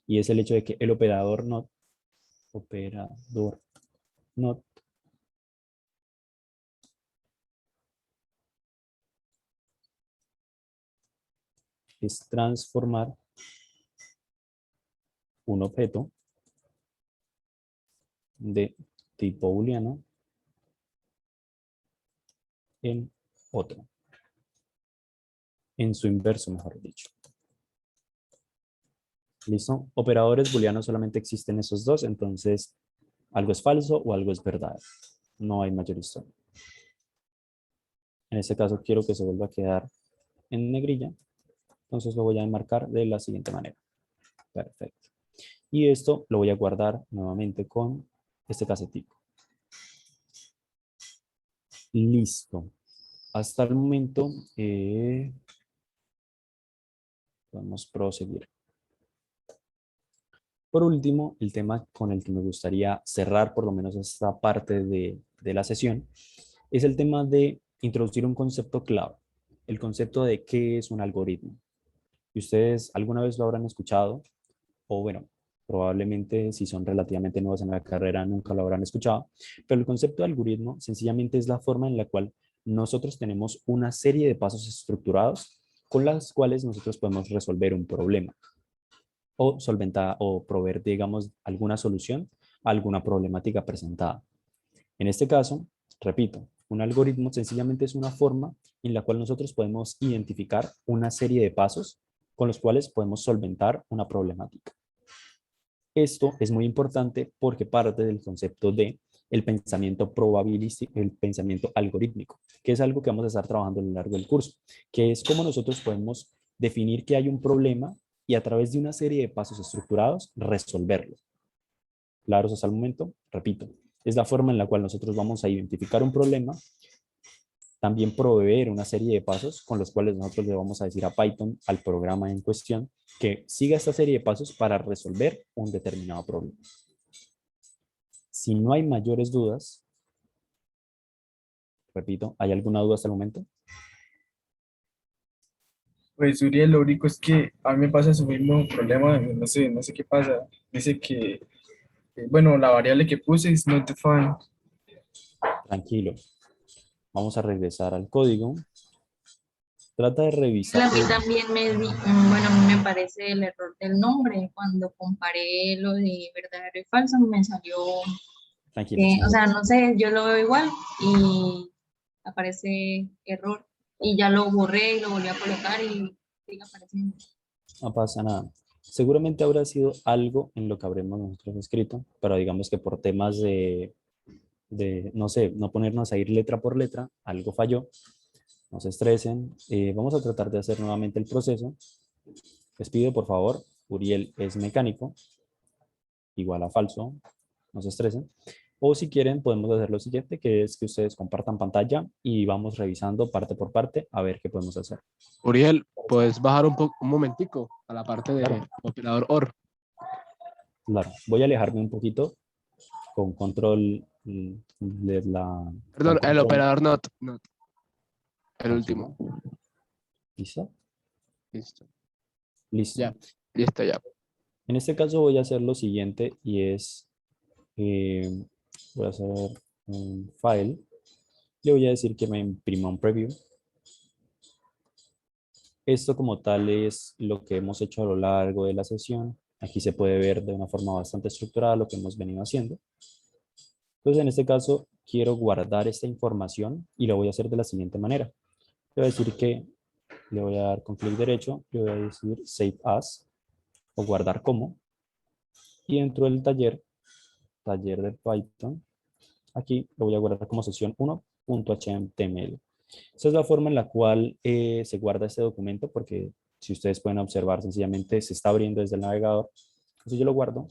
Speaker 1: y es el hecho de que el operador not es transformar un objeto de tipo booleano en otro. En su inverso, mejor dicho. ¿Listo? Operadores booleanos solamente existen esos dos, entonces algo es falso o algo es verdad. No hay mayor historia. En este caso quiero que se vuelva a quedar en negrilla, entonces lo voy a enmarcar de la siguiente manera. Perfecto. Y esto lo voy a guardar nuevamente con este casetico. Listo. Hasta el momento podemos proseguir. Por último, el tema con el que me gustaría cerrar por lo menos esta parte de la sesión es el tema de introducir un concepto clave, el concepto de qué es un algoritmo. Y ustedes alguna vez lo habrán escuchado, o bueno, probablemente si son relativamente nuevos en la carrera nunca lo habrán escuchado, pero el concepto de algoritmo sencillamente es la forma en la cual nosotros tenemos una serie de pasos estructurados con las cuales nosotros podemos resolver un problema o solventar o proveer, digamos, alguna solución a alguna problemática presentada. En este caso, repito, un algoritmo sencillamente es una forma en la cual nosotros podemos identificar una serie de pasos con los cuales podemos solventar una problemática. Esto es muy importante porque parte del concepto de el pensamiento probabilístico, el pensamiento algorítmico, que es algo que vamos a estar trabajando a lo largo del curso, que es cómo nosotros podemos definir que hay un problema y a través de una serie de pasos estructurados resolverlo. ¿Claros hasta el momento? Repito, es la forma en la cual nosotros vamos a identificar un problema, también proveer una serie de pasos con los cuales nosotros le vamos a decir a Python, al programa en cuestión, que siga esta serie de pasos para resolver un determinado problema. Si no hay mayores dudas, repito, ¿hay alguna duda hasta el momento?
Speaker 5: Pues Uriel, lo único es que a mí me pasa su mismo problema, no sé qué pasa. Dice que, bueno, la variable que puse es not defined.
Speaker 1: Tranquilo. Vamos a regresar al código. Trata de revisar.
Speaker 2: A mí también bueno, a mí me parece el error del nombre. Cuando comparé lo de verdadero y falso, me salió,
Speaker 1: Tranquilo.
Speaker 2: o sea, no sé, yo lo veo igual y aparece error. Y ya lo borré y lo volví a colocar y sigue apareciendo.
Speaker 1: No pasa nada. Seguramente habrá sido algo en lo que habremos nosotros escrito, pero digamos que por temas no sé, no ponernos a ir letra por letra, algo falló. No se estresen. Vamos a tratar de hacer nuevamente el proceso. Les pido, por favor, Uriel es mecánico, igual a falso, no se estresen. O si quieren, podemos hacer lo siguiente, que es que ustedes compartan pantalla y vamos revisando parte por parte a ver qué podemos hacer.
Speaker 4: Uriel, ¿puedes bajar un momentico a la parte de
Speaker 1: Claro.
Speaker 4: operador OR?
Speaker 1: Claro, voy a alejarme un poquito con control de la...
Speaker 4: Perdón,
Speaker 1: con
Speaker 4: el
Speaker 1: control.
Speaker 4: operador not. El
Speaker 1: Tranquilo.
Speaker 4: último.
Speaker 1: ¿Listo?
Speaker 4: Listo.
Speaker 1: Listo.
Speaker 4: Ya, listo, ya.
Speaker 1: En este caso voy a hacer lo siguiente y es, voy a hacer un file. Le voy a decir que me imprima un preview. Esto como tal es lo que hemos hecho a lo largo de la sesión. Aquí se puede ver de una forma bastante estructurada lo que hemos venido haciendo. Entonces en este caso quiero guardar esta información y lo voy a hacer de la siguiente manera. Le voy a decir que le voy a dar con clic derecho, le voy a decir Save As o guardar como. Y dentro del taller de Python, aquí lo voy a guardar como sesión 1.html. Esa es la forma en la cual se guarda este documento, porque si ustedes pueden observar, sencillamente se está abriendo desde el navegador. Entonces yo lo guardo.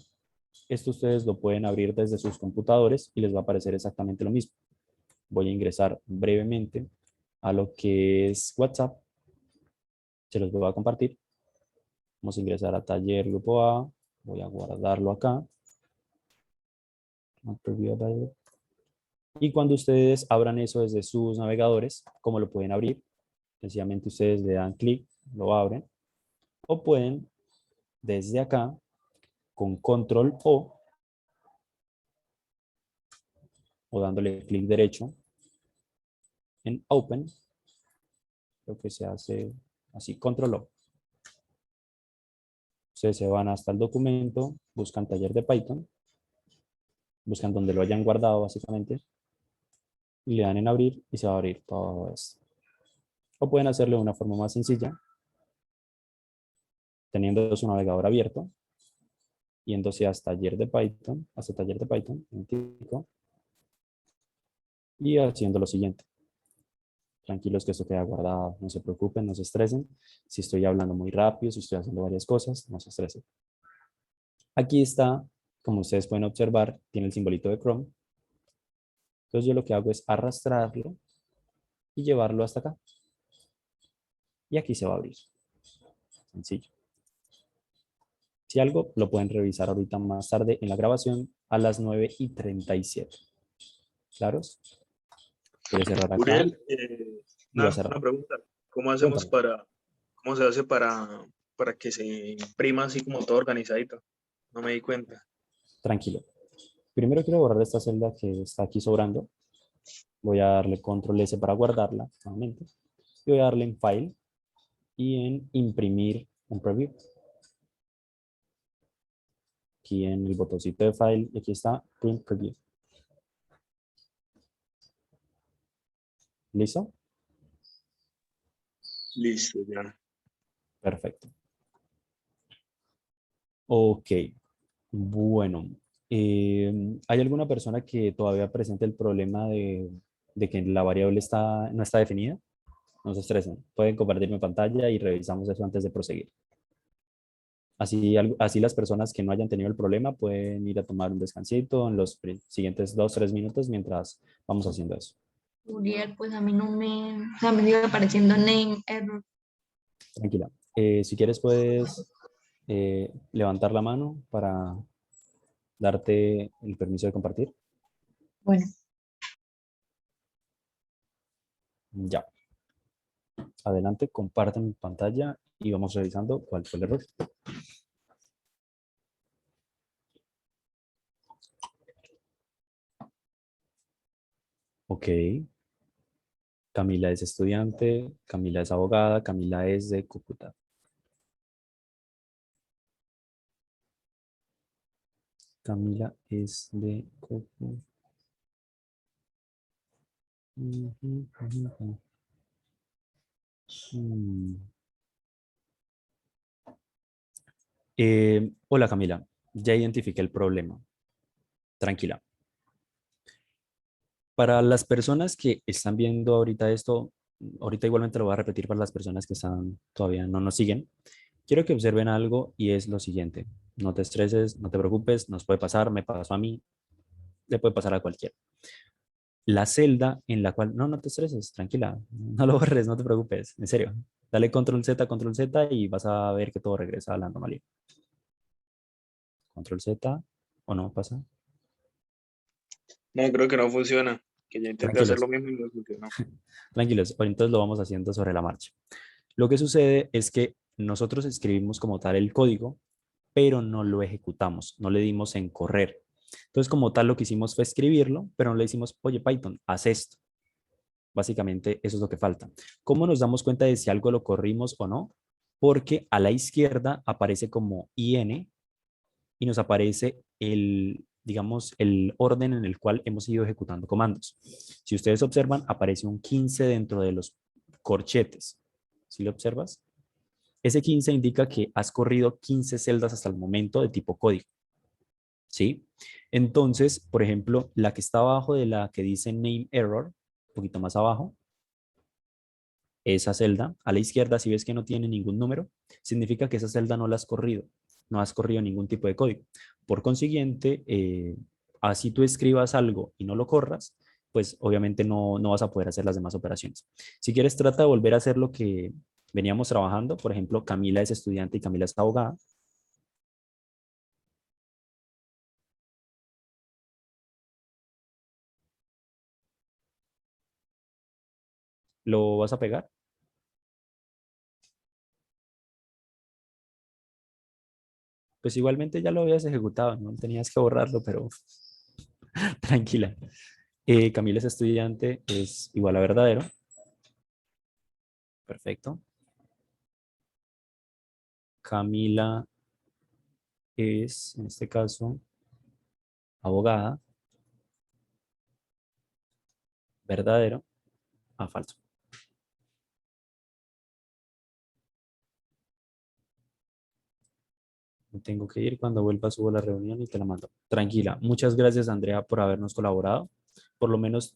Speaker 1: Esto ustedes lo pueden abrir desde sus computadores y les va a aparecer exactamente lo mismo. Voy a ingresar brevemente a lo que es WhatsApp. Se los voy a compartir. Vamos a ingresar a taller grupo A. Voy a guardarlo acá. Y cuando ustedes abran eso desde sus navegadores, ¿cómo lo pueden abrir? Sencillamente ustedes le dan clic, lo abren. O pueden, desde acá, con control o dándole clic derecho en Open, lo que se hace así, control O. Ustedes se van hasta el documento, buscan taller de Python, buscan donde lo hayan guardado básicamente, y le dan en abrir y se va a abrir todo esto. O pueden hacerlo de una forma más sencilla, teniendo su navegador abierto, yéndose hasta taller de Python, un tico, y haciendo lo siguiente. Tranquilos que esto queda guardado, no se preocupen, no se estresen. Si estoy hablando muy rápido, si estoy haciendo varias cosas, no se estresen. Aquí está, como ustedes pueden observar, tiene el simbolito de Chrome. Entonces yo lo que hago es arrastrarlo y llevarlo hasta acá. Y aquí se va a abrir. Sencillo. Si algo, lo pueden revisar ahorita más tarde en la grabación a las 9:37. ¿Claros? Voy a cerrar acá
Speaker 3: Uriel,
Speaker 1: y voy a cerrar.
Speaker 3: una pregunta. ¿Cómo hacemos
Speaker 1: Cuéntame.
Speaker 3: cómo se hace para que se imprima así como todo organizadito? No me di cuenta.
Speaker 1: Tranquilo. Primero quiero borrar esta celda que está aquí sobrando. Voy a darle control S para guardarla nuevamente. Y voy a darle en File y en Imprimir un preview. Aquí en el botoncito de File y aquí está Print Preview. ¿Listo?
Speaker 3: Listo, ya.
Speaker 1: Perfecto. Ok. Bueno. ¿Hay alguna persona que todavía presente el problema de que la variable no está definida? No se estresen. Pueden compartir mi pantalla y revisamos eso antes de proseguir. Así las personas que no hayan tenido el problema pueden ir a tomar un descansito en los siguientes 2-3 minutos mientras vamos haciendo eso.
Speaker 2: Uriel, pues a mí no me, o sea, me sigue apareciendo name error.
Speaker 1: Tranquila. Si quieres puedes levantar la mano para darte el permiso de compartir.
Speaker 2: Bueno,
Speaker 1: Ya. Adelante, comparte mi pantalla y vamos revisando cuál fue el error. Ok. Camila es estudiante, Camila es abogada, Camila es de Cúcuta. Camila es de Cúcuta. Hola Camila, ya identifiqué el problema. Tranquila. Para las personas que están viendo ahorita esto, ahorita igualmente lo voy a repetir para las personas que todavía no nos siguen. Quiero que observen algo y es lo siguiente. No te estreses, no te preocupes, nos puede pasar, me pasó a mí, le puede pasar a cualquiera. La celda en la cual, no te estreses, tranquila, no lo borres, no te preocupes, en serio. Dale control Z y vas a ver que todo regresa a la normalidad. Control Z, ¿o no pasa?
Speaker 3: No, creo que no funciona. Que ya intenté hacer
Speaker 1: Tranquilos,
Speaker 3: lo mismo y no funcionó.
Speaker 1: tranquilos, entonces lo vamos haciendo sobre la marcha. Lo que sucede es que nosotros escribimos como tal el código, pero no lo ejecutamos, no le dimos en correr. Entonces, como tal, lo que hicimos fue escribirlo, pero no le decimos, oye, Python, haz esto. Básicamente, eso es lo que falta. ¿Cómo nos damos cuenta de si algo lo corrimos o no? Porque a la izquierda aparece como IN y nos aparece digamos, el orden en el cual hemos ido ejecutando comandos. Si ustedes observan, aparece un 15 dentro de los corchetes. ¿Sí lo observas? Ese 15 indica que has corrido 15 celdas hasta el momento de tipo código. ¿Sí? Entonces, por ejemplo, la que está abajo de la que dice name error, un poquito más abajo, esa celda, a la izquierda, si ves que no tiene ningún número, significa que esa celda no la has corrido, no has corrido ningún tipo de código. Por consiguiente, así tú escribas algo y no lo corras, pues obviamente no vas a poder hacer las demás operaciones. Si quieres, trata de volver a hacer lo que veníamos trabajando. Por ejemplo, Camila es estudiante y Camila es abogada. ¿Lo vas a pegar? Pues igualmente ya lo habías ejecutado, no tenías que borrarlo, pero tranquila. Camila es estudiante, es igual a verdadero. Perfecto. Camila es, en este caso, abogada, verdadero a falso. Me tengo que ir, cuando vuelva subo la reunión y te la mando. Tranquila. Muchas gracias, Andrea, por habernos colaborado. Por lo menos